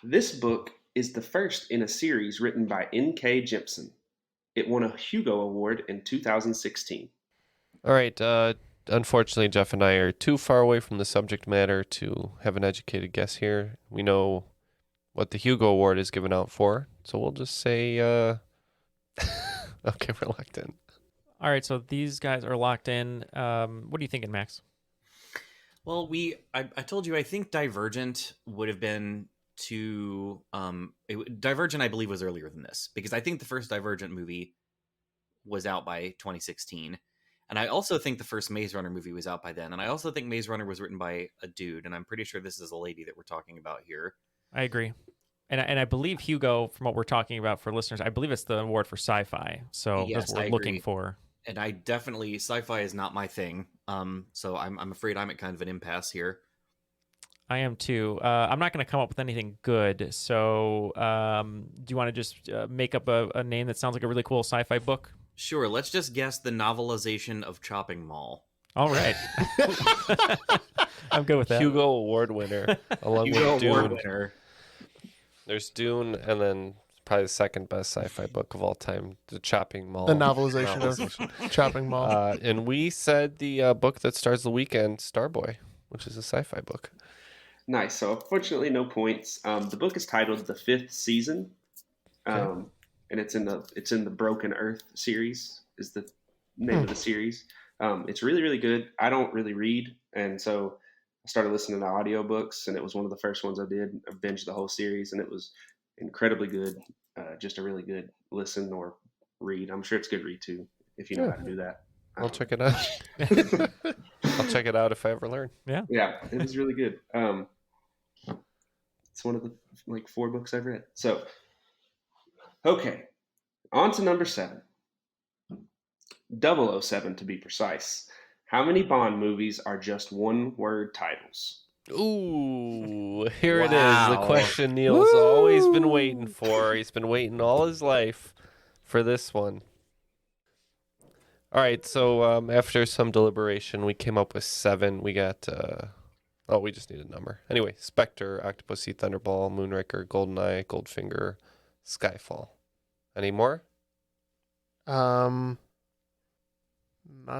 This book is the first in a series written by N.K. Jemisin. It won a Hugo Award in 2016. All right. Unfortunately, Jeff and I are too far away from the subject matter to have an educated guess here. We know what the Hugo Award is given out for, so we'll just say, okay, we're locked in. All right, so these guys are locked in. What are you thinking, Max? Well, I told you, I think Divergent would have been too... Divergent, I believe, was earlier than this, because I think the first Divergent movie was out by 2016. And I also think the first Maze Runner movie was out by then. And I also think Maze Runner was written by a dude. And I'm pretty sure this is a lady that we're talking about here. I agree. And I believe Hugo, from what we're talking about for listeners, I believe it's the award for sci-fi. So Yes, that's what I we're looking agree. for. And I definitely... Sci-fi is not my thing. So I'm afraid I'm at kind of an impasse here. I am too. I'm not going to come up with anything good. So do you want to just make up a name that sounds like a really cool sci-fi book? Sure, let's just guess the novelization of Chopping Mall. All right. I'm good with that. Hugo Award winner, along Hugo with Award Dune. winner. There's Dune, and then probably the second best sci-fi book of all time, The Chopping Mall. The novelization of Chopping Mall. And we said the book that stars the weekend, Starboy, which is a sci-fi book. Nice. So unfortunately, no points. The book is titled The Fifth Season, and it's in the Broken Earth series. Is the name of the series. It's really, really good. I don't really read, and so I started listening to audiobooks, and it was one of the first ones I did. I binged the whole series, and it was incredibly good. Just a really good listen or read. I'm sure it's good read too if you know how to do that. I'll check it out. I'll check it out if I ever learn. Yeah, it was really good. It's one of the 4 books I've read. So, okay, on to number 7. 007 to be precise. How many Bond movies are just one-word titles? Ooh, here it is. Wow. The question Neal's always been waiting for. He's been waiting all his life for this one. All right, so after some deliberation, we came up with 7. We got, we just need a number. Anyway, Spectre, Octopussy, Thunderball, Moonraker, Goldeneye, Goldfinger, Skyfall. Any more? Not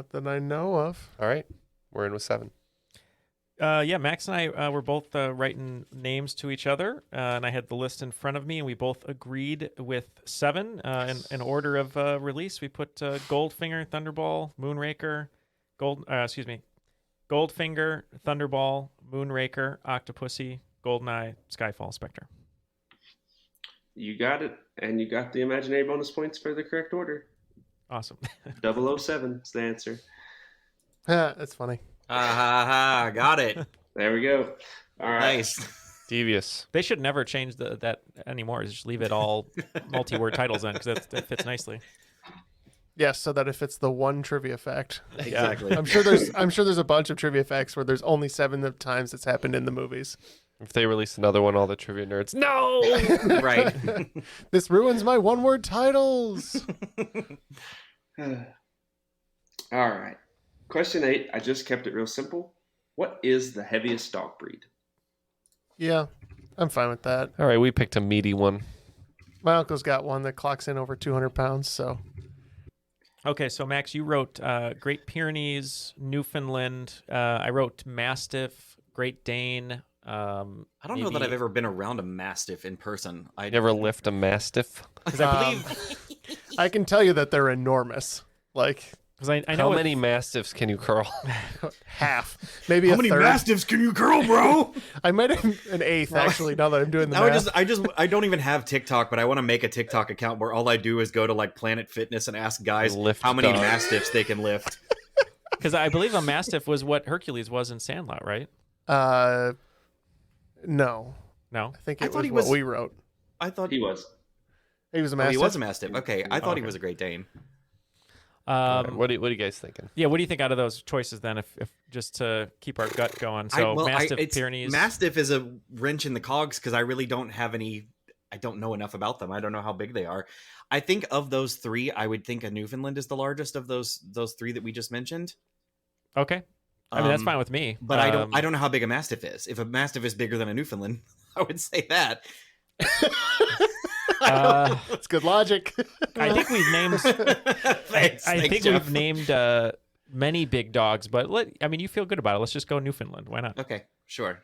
that I know of. All right, we're in with 7. Max and I were both writing names to each other, and I had the list in front of me, and we both agreed with 7 in order of release. We put Goldfinger, Thunderball, Moonraker, Goldfinger, Thunderball, Moonraker, Octopussy, Goldeneye, Skyfall, Spectre. You got it, and you got the imaginary bonus points for the correct order. Awesome. 007 is the answer. That's funny. Got it. There we go. All right. Nice. Devious. They should never change that anymore. Just leave it all multi-word titles in, because that fits nicely. Yes, so that if it's the one trivia fact. Exactly. I'm sure there's a bunch of trivia facts where there's only 7 times it's happened in the movies. If they release another one, all the trivia nerds, no! Right. This ruins my one-word titles. All right. Question 8. I just kept it real simple. What is the heaviest dog breed? Yeah, I'm fine with that. All right, we picked a meaty one. My uncle's got one that clocks in over 200 pounds, so. Okay, so Max, you wrote Great Pyrenees, Newfoundland. I wrote Mastiff, Great Dane. I don't know that I've ever been around a Mastiff in person. You ever lift a Mastiff? Because I believe... I can tell you that they're enormous. Because I know How many Mastiffs can you curl? Half, maybe How a many third. Mastiffs can you curl, bro? I might have an eighth actually. Now that I'm doing the math. I don't even have TikTok, but I want to make a TikTok account where all I do is go to Planet Fitness and ask guys Lift how many dog. Mastiffs they can lift. Because I believe a Mastiff was what Hercules was in Sandlot, right? No, No. I think I it thought was he what was- we wrote. I thought He was. He was a Oh, mastiff. he was a Mastiff. Okay, I thought he Okay. was a Great Dane. What are you guys thinking? Yeah, what do you think out of those choices then, if just to keep our gut going? So Mastiff, Pyrenees. Mastiff is a wrench in the cogs because I really don't have any. I don't know enough about them. I don't know how big they are. I think of those 3, I would think a Newfoundland is the largest of those 3 that we just mentioned. Okay. I mean, that's fine with me. But I don't know how big a Mastiff is. If a Mastiff is bigger than a Newfoundland, I would say that. That's good logic. I think we've named. Thanks, I think Jeff. we've named many big dogs, but you feel good about it. Let's just go Newfoundland. Why not? Okay, sure.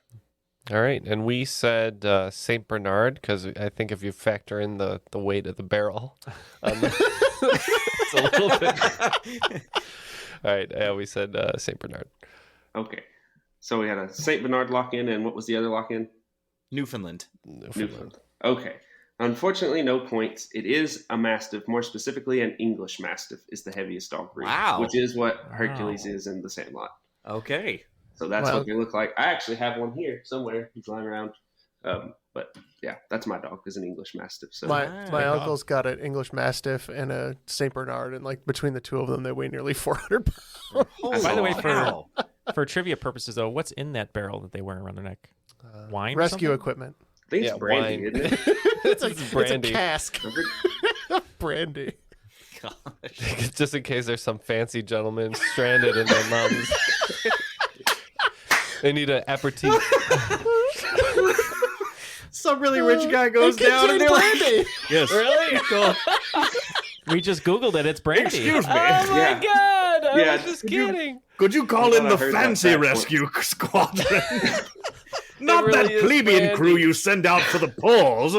All right, and we said Saint Bernard because I think if you factor in the weight of the barrel, it's a little bit. All right, we said Saint Bernard. Okay. So we had a St. Bernard lock-in, and what was the other lock-in? Newfoundland. Newfoundland. Okay. Unfortunately, no points. It is a Mastiff. More specifically, an English Mastiff is the heaviest dog breed. Wow. Which is what Hercules is in the Sandlot. Okay. So that's Wow. what they look like. I actually have one here somewhere. He's lying around. But yeah, that's my dog, is an English Mastiff. So My Big uncle's got an English Mastiff and a Saint Bernard, and between the two of them, they weigh nearly 400 pounds. By the way, Wow. for trivia purposes, though, what's in that barrel that they wear around their neck? Wine? or Rescue something? equipment. I think it's Yeah, brandy, wine. isn't it? It's brandy. a cask. brandy. Gosh. Just in case there's some fancy gentleman stranded in the mountains. They need an aperitif. Some really rich guy goes down and they're like, brandy. yes. Really? Cool. We just Googled it. It's brandy. Excuse me. Oh my Yeah. god! I Yeah, was just kidding. Could you call I in thought the I heard that fancy back rescue squadron? Not really that is plebeian brandy. crew you send out for the paws.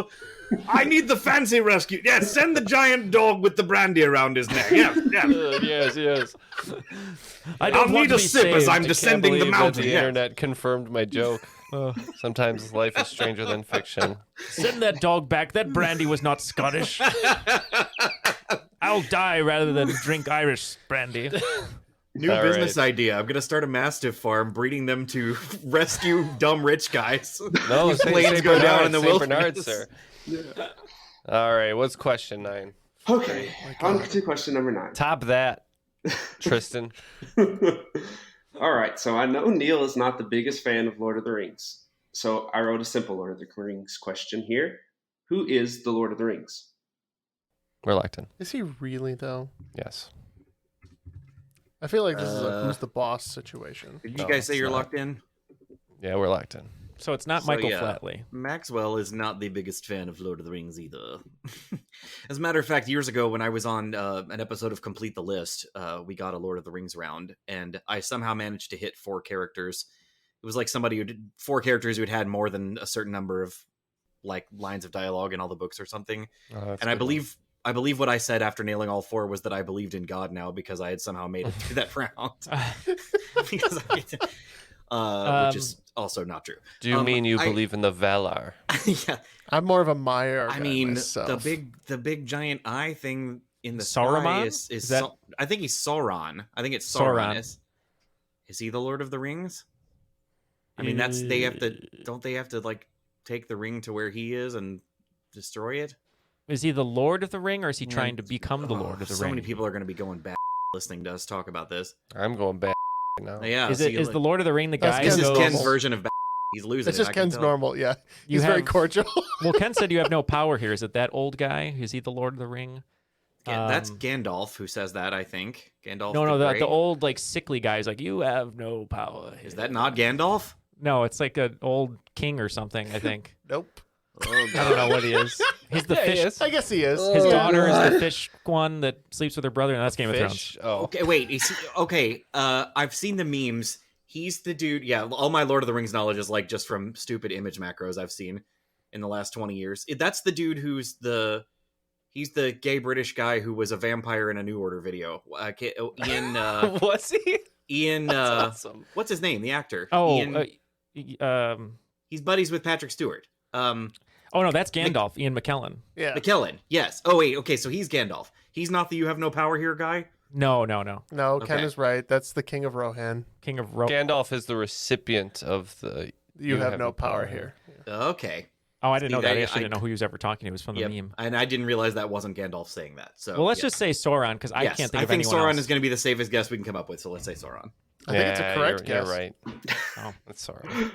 I need the fancy rescue. Yes, send the giant dog with the brandy around his neck. Yeah, yeah. Yes. I I'll don't want need to a be sip as saved. I'm I can't descending the believe that mountain. The Yeah. internet confirmed my joke. Sometimes life is stranger than fiction. Send that dog back. That brandy was not Scottish. I'll die rather than drink Irish brandy. New All business right. idea. I'm gonna start a mastiff farm, breeding them to rescue dumb rich guys. No, These planes go down in the Saint Bernard, wilderness. sir. All right, what's question 9? Okay, on to question number 9. Top that, Tristan. All right, so I know Neal is not the biggest fan of Lord of the Rings. So I wrote a simple Lord of the Rings question here. Who is the Lord of the Rings? Reluctant. Is he really though? Yes. I feel like this is a who's the boss situation. Did you No, guys say it's you're not. locked in? Yeah, we're locked in. So it's not So, Michael yeah. Flatley. Maxwell is not the biggest fan of Lord of the Rings either. As a matter of fact, years ago when I was on an episode of Complete the List, we got a Lord of the Rings round, and I somehow managed to hit 4 characters. It was like somebody who did 4 characters who had had more than a certain number of like lines of dialogue in all the books or something. Oh, that's And a I good believe what I said after nailing all 4 was that I believed in God now because I had somehow made it through that round. Because which is also not true. Do you mean you I- believe in the Valar? Yeah, I'm more of a Meyer. I guy mean myself. the big giant eye thing in the Saruman? sky is Is that- I think he's Sauron. I think it's Sauron. Sauron. Is he the Lord of the Rings? I mean, that's they have to. Don't they have to like take the ring to where he is and destroy it? Is he the Lord of the Ring, or is he Man, trying to become the Lord of the so Ring? many people are going to be going back listening to us talk about this. I'm going back now. Yeah, Is so it you is the Lord of the Ring the That's guy This who is Ken's goes? Ken's version of he's losing. It's it, just I can Ken's tell. normal. Yeah, You he's very have- cordial. Well, Ken said you have no power here. Is it that old guy? Is he the Lord of the Ring? That's Gandalf who says that. I think Gandalf. No, Grey. the old like sickly guy is like, you have no power. Is that not Gandalf? No, it's like an old king or something. I think. Nope. Oh, I don't know what he is. He's the Yeah, he fish. is. I guess he is. His Yeah. daughter is the fish one that sleeps with her brother, and that's Game of Thrones. Fish? Oh. Okay, wait. Okay, I've seen the memes. He's the dude. Yeah, all my Lord of the Rings knowledge is like just from stupid image macros I've seen in the last 20 years. That's the dude he's the gay British guy who was a vampire in a New Order video. Ian. Was he? Ian. That's awesome. What's his name? The actor. Oh, Ian, he's buddies with Patrick Stewart. oh no, that's Gandalf, Ian McKellen. Yeah. McKellen. Yes. Oh wait. Okay, so he's Gandalf. He's not the you have no power here guy. No. No, Ken Okay. is right. That's the King of Rohan. King of Ro. Gandalf is the recipient of the. You have no power here. Okay. Oh, I didn't know See, that. I I- actually didn't know who he was ever talking to. It was from the Yep. meme. And I didn't realize that wasn't Gandalf saying that. So Well, let's yeah. just say Sauron because I Yes, can't think I of think anyone Sauron else. is going to be the safest guess we can come up with. So let's say Sauron. I think it's a correct you're guess. right. Oh. That's Sauron.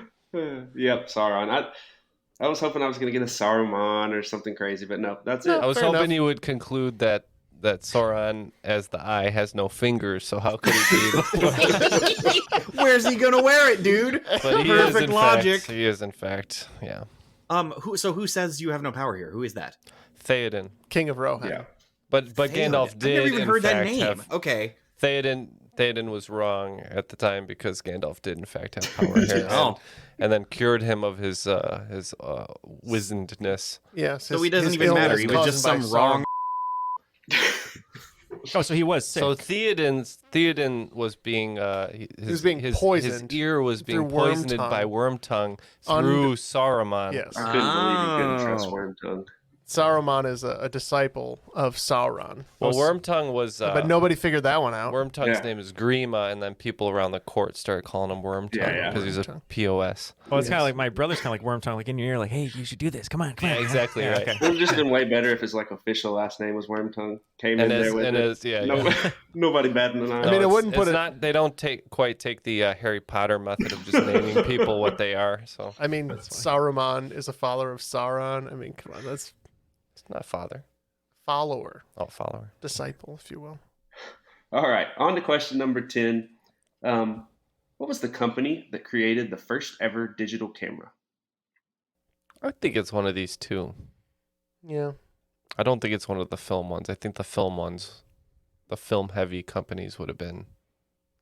Yep, Sauron. I was hoping I was going to get a Saruman or something crazy, but no, that's No. it. I was Fair hoping enough. you would conclude that Sauron, as the eye, has no fingers. So how could he be? The Where's he going to wear it, dude? but he is Perfect in logic. fact. He is in fact. Yeah. Who says you have no power here? Who is that? Theoden. King of Rohan. Yeah. But Gandalf I've did never even in heard that fact name. have Okay. Theoden was wrong at the time because Gandalf did in fact have power here, Oh. and then cured him of his wizenedness. Yes. So he doesn't even matter. He was just some wrong. Oh, so he was sick. So Theoden was being was being poisoned His ear was being through poisoned Wormtongue. by Wormtongue through Saruman. Yes. I couldn't believe you couldn't Oh. trust Wormtongue. Saruman is a disciple of Sauron. Well, Wormtongue was. But nobody figured that one out. Wormtongue's Yeah. name is Grima, and then people around the court started calling him Wormtongue Yeah. because he's a Wormtongue. POS. well, it's kind of like my brother's kind of like Wormtongue, like in your ear, like, hey, you should do this. Come on. Yeah, exactly right. It would have just been way better if his like official last name was Wormtongue. Came in there with it. yeah. Nobody batting an eye. I mean, it wouldn't put it- not. They don't quite take the Harry Potter method of just naming people what they are. So I mean, Saruman is a follower of Sauron. I mean, come on, that's it's not father. follower, Follower. disciple, if you will. All right, on to question number 10. What was the company that created the first ever digital camera? I think it's one of these two. Yeah. I don't think it's one of the film ones. I think the film ones, the film heavy companies would have been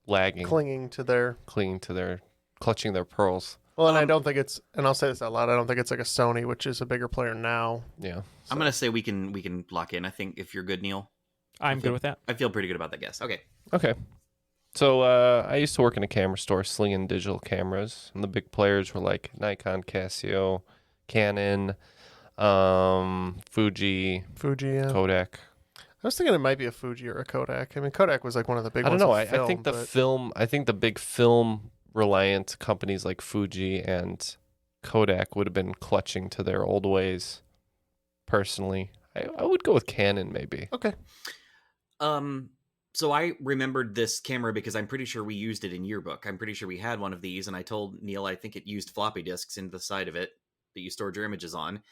lagging, Clinging to their. clutching their pearls. Well, and I don't think it's, and I'll say this out loud, I don't think it's like a Sony, which is a bigger player now. Yeah. I'm gonna say we can lock in. I think if you're good, Neal. I'm good with that. I feel pretty good about that guess. Okay. Okay. So I used to work in a camera store slinging digital cameras, and the big players were like Nikon, Casio, Canon, Fuji, Fuji, yeah. Kodak. I was thinking it might be a Fuji or a Kodak. I mean, Kodak was like one of the big I don't ones. know. with I think the but- film. I think the big film reliant companies like Fuji and Kodak would have been clutching to their old ways. Personally, I would go with Canon maybe. Okay. So I remembered this camera because I'm pretty sure we used it in yearbook. I'm pretty sure we had one of these, and I told Neal I think it used floppy disks into the side of it that you stored your images on.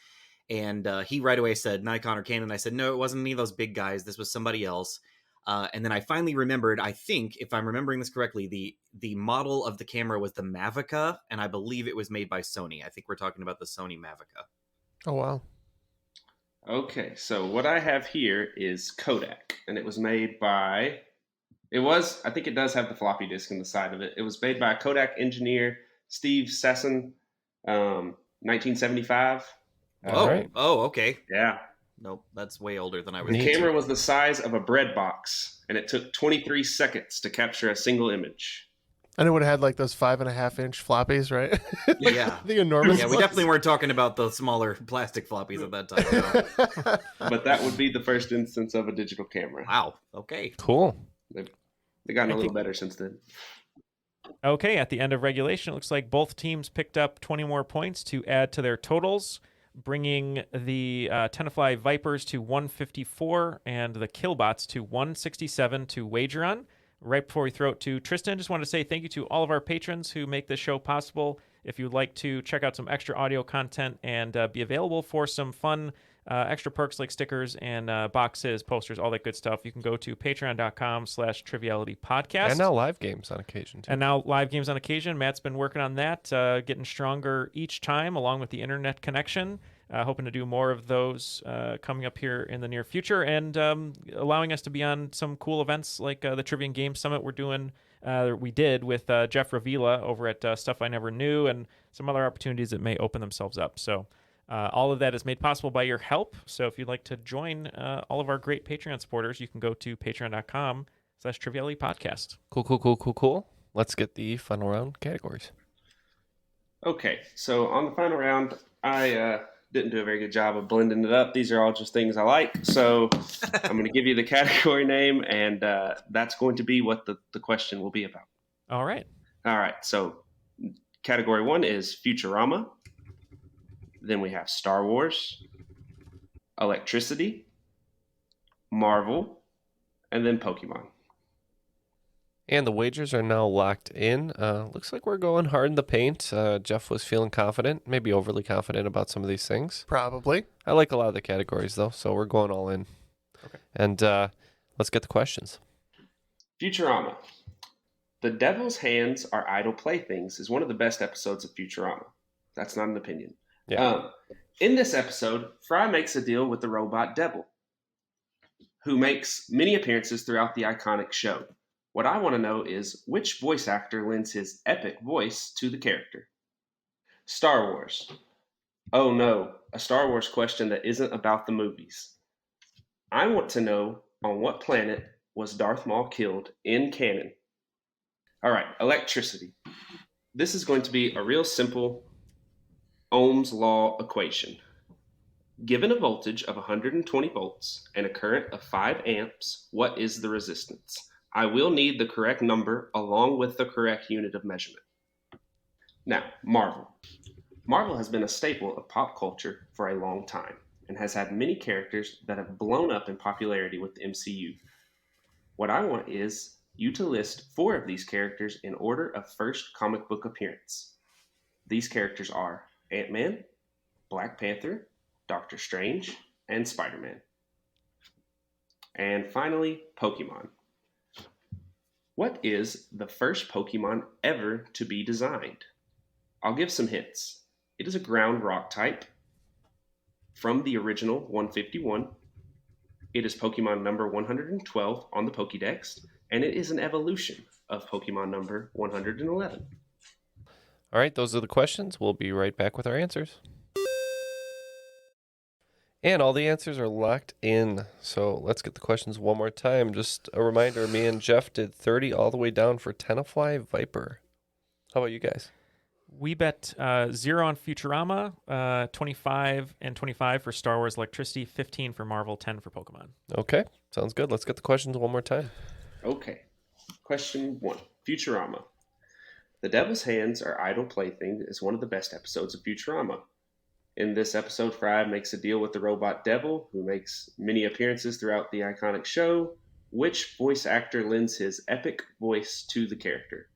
And he right away said Nikon or Canon. I said, no, it wasn't any of those big guys. This was somebody else. And then I finally remembered, I think, if I'm remembering this correctly, the model of the camera was the Mavica, and I believe it was made by Sony. I think we're talking about the Sony Mavica. Oh, wow. Okay, so what I have here is Kodak, and it was made by. I think it does have the floppy disk in the side of it. It was made by Kodak engineer Steve Sesson, 1975. Oh, right. oh, okay. Yeah. Nope, that's way older than I was. The Neat. camera was the size of a bread box, and it took 23 seconds to capture a single image. And it would have had like those 5.5-inch floppies, right? Yeah. The enormous. Yeah, we definitely weren't talking about the smaller plastic floppies at that time. No. But that would be the first instance of a digital camera. Wow. Okay. Cool. They've gotten a little better since then. Okay, at the end of regulation, it looks like both teams picked up 20 more points to add to their totals, bringing the Tenafly Vipers to 154 and the Killbots to 167 to wager on. Right before we throw it to Tristan, just wanted to say thank you to all of our patrons who make this show possible. If you'd like to check out some extra audio content and be available for some fun extra perks like stickers and boxes, posters, all that good stuff, you can go to patreon.com/trivialitypodcast. And now live games on occasion too. And now live games on occasion. Matt's been working on that, getting stronger each time, along with the internet connection. Hoping to do more of those coming up here in the near future, and allowing us to be on some cool events like the Trivia and Game Summit we did with Jeff Ravila over at Stuff I Never Knew, and some other opportunities that may open themselves up. So all of that is made possible by your help. So if you'd like to join all of our great Patreon supporters, you can go to patreon.com/trivialitypodcast. Cool. Let's get the final round categories. Okay, so on the final round, I didn't do a very good job of blending it up. These are all just things I like. So I'm going to give you the category name, and that's going to be what the question will be about. All right. All right, so category 1 is Futurama. Then we have Star Wars, Electricity, Marvel, and then Pokemon. And the wagers are now locked in. Looks like we're going hard in the paint. Jeff was feeling confident, maybe overly confident about some of these things. Probably. I like a lot of the categories, though, so we're going all in. Okay. And let's get the questions. Futurama. The Devil's Hands Are Idle Playthings is one of the best episodes of Futurama. That's not an opinion. Yeah. In this episode, Fry makes a deal with the robot Devil, who makes many appearances throughout the iconic show. What I want to know is which voice actor lends his epic voice to the character. Star Wars. Oh no, a Star Wars question that isn't about the movies. I want to know on what planet was Darth Maul killed in canon. All right, electricity. This is going to be a real simple Ohm's law equation. Given a voltage of 120 volts and a current of 5 amps, what is the resistance? I will need the correct number along with the correct unit of measurement. Now, Marvel. Marvel has been a staple of pop culture for a long time and has had many characters that have blown up in popularity with the MCU. What I want is you to list 4 of these characters in order of first comic book appearance. These characters are Ant-Man, Black Panther, Doctor Strange, and Spider-Man. And finally, Pokemon. What is the first Pokemon ever to be designed? I'll give some hints. It is a ground rock type from the original 151. It is Pokemon number 112 on the Pokédex, and it is an evolution of Pokemon number 111. All right, those are the questions. We'll be right back with our answers. And all the answers are locked in. So let's get the questions one more time. Just a reminder, me and Jeff did 30 all the way down for Tenafly Viper. How about you guys? We bet 0 on Futurama, 25 and 25 for Star Wars Electricity, 15 for Marvel, 10 for Pokemon. Okay, sounds good. Let's get the questions one more time. Okay. Question 1. Futurama. The Devil's Hands Are Idle Plaything is one of the best episodes of Futurama. In this episode, Fry makes a deal with the robot Devil, who makes many appearances throughout the iconic show. Which voice actor lends his epic voice to the character?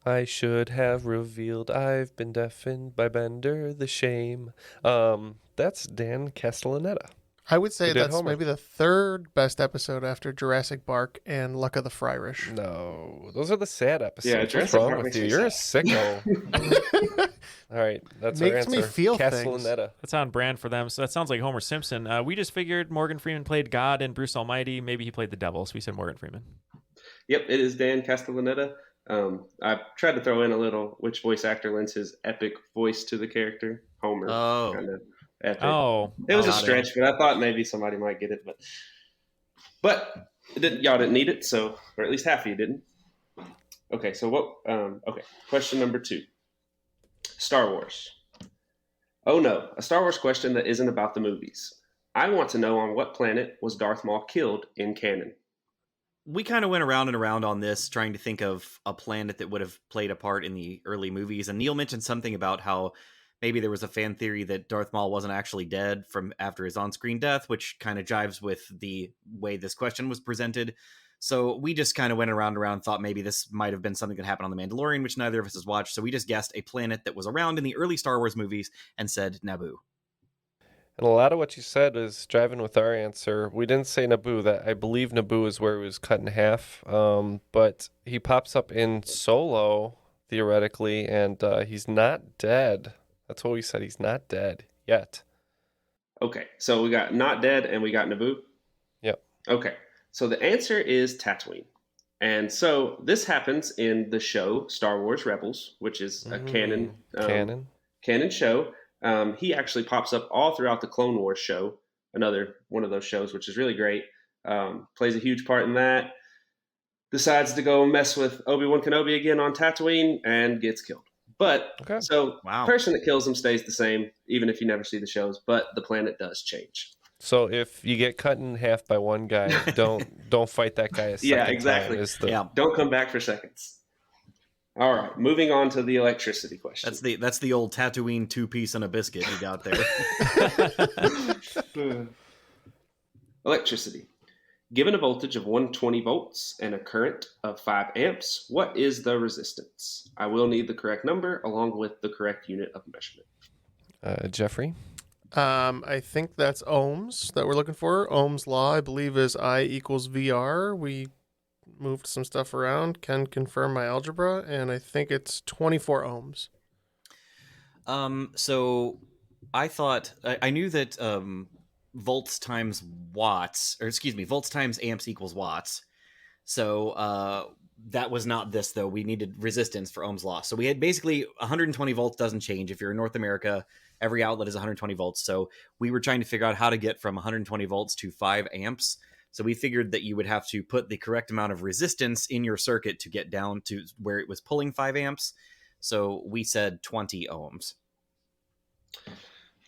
I should have revealed I've been deafened by Bender the Shame. That's Dan Castellaneta. I would say Who did that's Homer? maybe the third best episode after Jurassic Park and Luck of the Fryrish. No, those are the sad episodes. Yeah, What's Jurassic wrong Park with makes you? me You're a sad. sicko. All right, that's our Makes answer. me feel things. Castellaneta. That's on brand for them. So that sounds like Homer Simpson. We just figured Morgan Freeman played God and Bruce Almighty. Maybe he played the devil, so we said Morgan Freeman. Yep, it is Dan Castellaneta. I tried to throw in a little which voice actor lends his epic voice to the character. Homer. Oh. Kind of epic. Oh. It was a got it. stretch, but I thought maybe somebody might get it. But y'all didn't need it, so, or at least half of you didn't. Okay, so what? Okay, question number 2. Star Wars. Oh no, a Star Wars question that isn't about the movies. I want to know on what planet was Darth Maul killed in canon? We kind of went around and around on this, trying to think of a planet that would have played a part in the early movies. And Neal mentioned something about how maybe there was a fan theory that Darth Maul wasn't actually dead from after his on-screen death, which kind of jives with the way this question was presented. So we just kind of went around and around, thought maybe this might have been something that happened on The Mandalorian, which neither of us has watched. So we just guessed a planet that was around in the early Star Wars movies and said Naboo. And a lot of what you said is driving with our answer. We didn't say Naboo. That I believe Naboo is where he was cut in half. But he pops up in Solo, theoretically, and he's not dead. That's what we said. He's not dead yet. Okay, so we got not dead and we got Naboo? Yep. Okay, so the answer is Tatooine. And so this happens in the show Star Wars Rebels, which is a canon show. He actually pops up all throughout the Clone Wars show, another one of those shows, which is really great. Plays a huge part in that. Decides to go mess with Obi-Wan Kenobi again on Tatooine and gets killed. But so Wow. person that kills him stays the same, even if you never see the shows. But the planet does change. So if you get cut in half by one guy, don't fight that guy a second Yeah, exactly. time. Is the, Yeah. Don't come back for seconds. All right, moving on to the electricity question. That's the old Tatooine 2-piece and a biscuit you got there. Electricity. Given a voltage of 120 volts and a current of 5 amps, what is the resistance? I will need the correct number along with the correct unit of measurement. Jeffrey? I think that's ohms that we're looking for. Ohm's law, I believe, is I equals VR. We moved some stuff around. Can confirm my algebra, and I think it's 24 ohms. So I thought I knew that volts times amps equals watts. So that was not this, though. We needed resistance for Ohm's law. So we had basically 120 volts doesn't change. If you're in North America, every outlet is 120 volts. So we were trying to figure out how to get from 120 volts to 5 amps. So we figured that you would have to put the correct amount of resistance in your circuit to get down to where it was pulling 5 amps. So we said 20 ohms.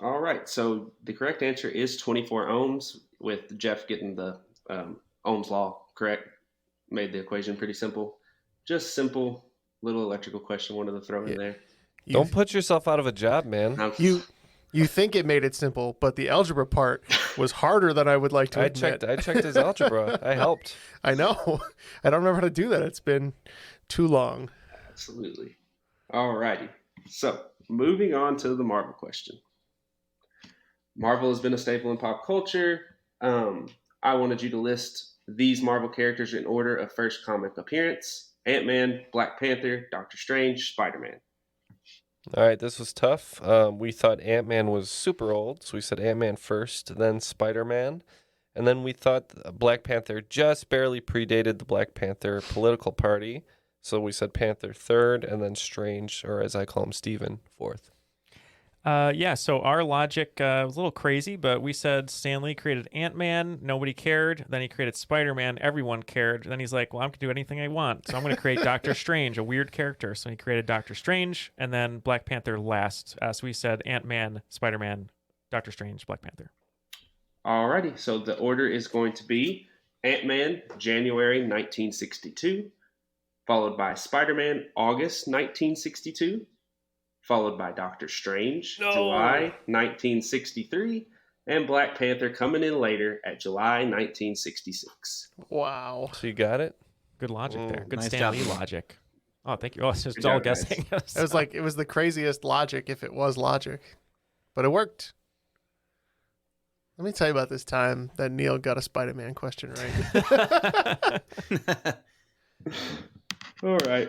All right, so the correct answer is 24 ohms, with Jeff getting the Ohm's law correct. Made the equation pretty simple. Just simple little electrical question wanted to throw in there. Don't put yourself out of a job, man. You think it made it simple, but the algebra part was harder than I would like to I admit. checked his algebra. I helped. I know. I don't remember how to do that. It's been too long. Absolutely. All righty. So moving on to the Marvel question. Marvel has been a staple in pop culture. I wanted you to list these Marvel characters in order of first comic appearance: Ant-Man, Black Panther, Doctor Strange, Spider-Man. All right, this was tough. We thought Ant-Man was super old, so we said Ant-Man first, then Spider-Man. And then we thought Black Panther just barely predated the Black Panther political party, so we said Panther third, and then Strange, or as I call him, Steven, fourth. Yeah, so our logic was a little crazy, but we said Stan Lee created Ant-Man, nobody cared. Then he created Spider-Man, everyone cared. Then he's like, well, I'm going to do anything I want. So I'm going to create Doctor Strange, a weird character. So he created Doctor Strange, and then Black Panther last. So we said Ant-Man, Spider-Man, Doctor Strange, Black Panther. Alrighty, so the order is going to be Ant-Man, January 1962, followed by Spider-Man, August 1962, followed by Doctor Strange, July 1963, and Black Panther coming in later at July 1966. Wow. So you got it? Good logic there. Good Nice Stan job. Lee logic. Oh, thank you. Oh, it's just Good all job, guys. guessing. It was the craziest logic if it was logic, but it worked. Let me tell you about this time that Neal got a Spider-Man question right. All right,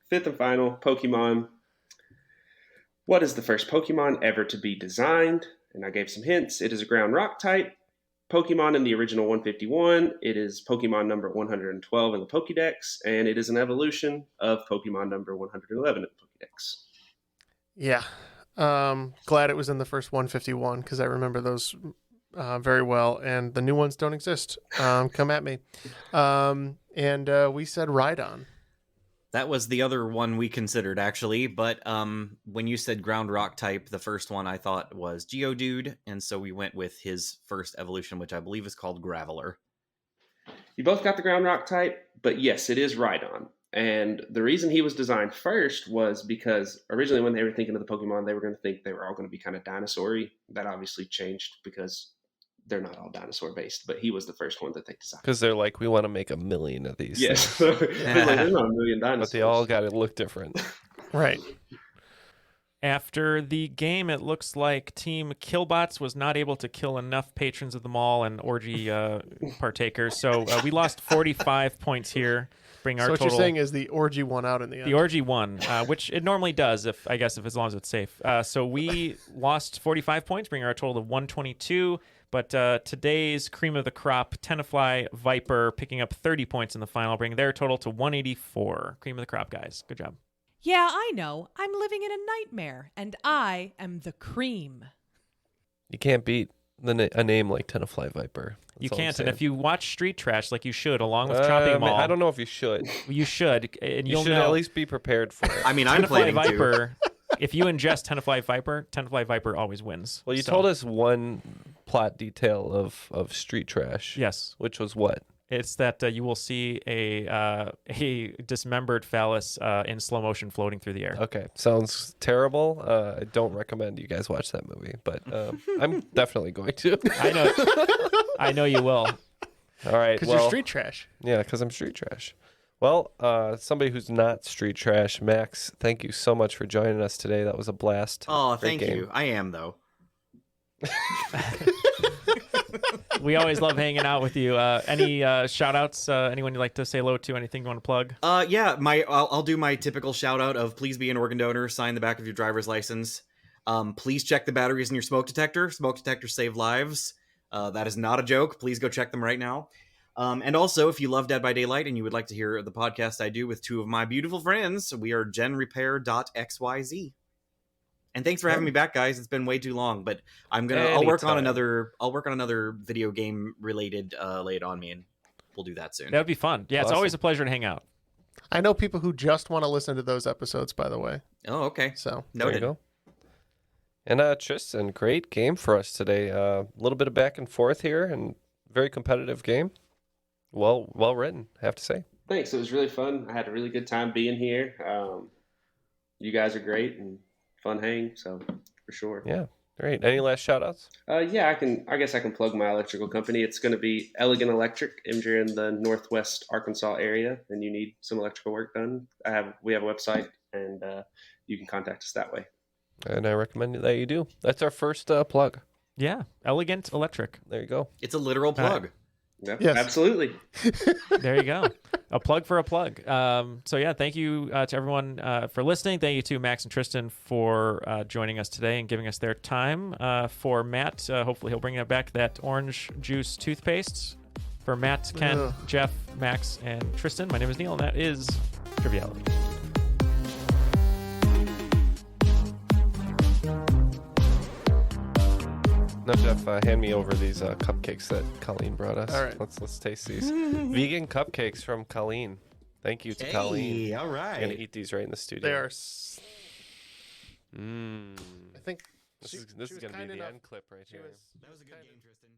fifth and final, Pokemon. What is the first Pokemon ever to be designed? And I gave some hints. It is a ground rock type. Pokemon in the original 151. It is Pokemon number 112 in the Pokédex, and it is an evolution of Pokemon number 111 in the Pokédex. Yeah. Glad it was in the first 151 because I remember those very well, and the new ones don't exist. Come at me. And we said Rhydon. That was the other one we considered, actually. But when you said ground rock type, the first one I thought was Geodude. And so we went with his first evolution, which I believe is called Graveler. You both got the ground rock type, but yes, it is Rhydon. And the reason he was designed first was because originally when they were thinking of the Pokemon, they were going to think they were all going to be kind of dinosaur-y. That obviously changed because they're not all dinosaur based, but he was the first one that they designed. Because they're like, we want to make 1 million of these. Yes. things. There's not 1 million dinosaurs. But they all got to look different. Right. After the game, it looks like Team Killbots was not able to kill enough patrons of the mall and orgy partakers. So we lost 45 points here. Bring our So what total. you're saying is the orgy won out in the end. The orgy won, which it normally does, if as long as it's safe. So we lost 45 points, bringing our total to 122. But today's cream of the crop, Tenafly Viper, picking up 30 points in the final, bringing their total to 184. Cream of the crop, guys. Good job. Yeah, I know. I'm living in a nightmare, and I am the cream. You can't beat a name like Tenafly Viper. That's You all I'm can't, and saying. if you watch Street Trash like you should, along with Chopping Mall, I don't know if you should. you should, and You you'll should know. at least be prepared for it. I mean, I'm Tenafly planning to. Viper. If you ingest Tenafly Viper always wins. Well, you So, told us one plot detail of Street Trash. Yes, Which was what? it's that you will see a dismembered phallus in slow motion floating through the air. Okay, sounds terrible. I don't recommend you guys watch that movie, but I'm definitely going to. I know you will. All right, Because well, you're street trash. yeah, because I'm street trash. Well, somebody who's not street trash, Max, thank you so much for joining us today. That was a blast. Oh, Great thank game. you. I am, though. We always love hanging out with you. Any shout outs? Anyone you'd like to say hello to? Anything you want to plug? Yeah, I'll do my typical shout out of please be an organ donor, sign the back of your driver's license. Please check the batteries in your smoke detector. Smoke detectors save lives. That is not a joke. Please go check them right now. And also, if you love Dead by Daylight and you would like to hear the podcast I do with two of my beautiful friends, we are genrepair.xyz. And thanks for having me back, guys. It's been way too long, but I'll work on another video game related Lay It On Me, and we'll do that soon. That would be fun. Yeah, it's Awesome. always a pleasure to hang out. I know people who just want to listen to those episodes, by the way. Oh, okay. So There you Noted. go. And Tristan, great game for us today. A little bit of back and forth here, and very competitive game. Well written, I have to say. Thanks. It was really fun. I had a really good time being here. You guys are great and fun hang, so for sure. Yeah, great. Any last shout outs? Yeah, I guess I can plug my electrical company. It's going to be Elegant Electric. If you're in the Northwest Arkansas area and you need some electrical work done, we have a website, and you can contact us that way. And I recommend that you do. That's our first plug. Yeah, Elegant Electric. There you go. It's a literal plug. Yep, Yes. absolutely. There you go. A plug for a plug. So yeah, thank you to everyone for listening. Thank you to Max and Tristan for joining us today and giving us their time. For Matt, hopefully he'll bring back that orange juice toothpaste. For Matt, Ken, Ugh. Jeff, Max, and Tristan, my name is Neal, and that is Triviality. Now, Jeff, hand me over these cupcakes that Colleen brought us. All right. Let's taste these. Vegan cupcakes from Colleen. Thank you to Colleen. All right. I'm gonna eat these right in the studio. They are. Mmm. I think This she is was gonna kind be the enough- end clip right she here. was- That was a good game, Tristan.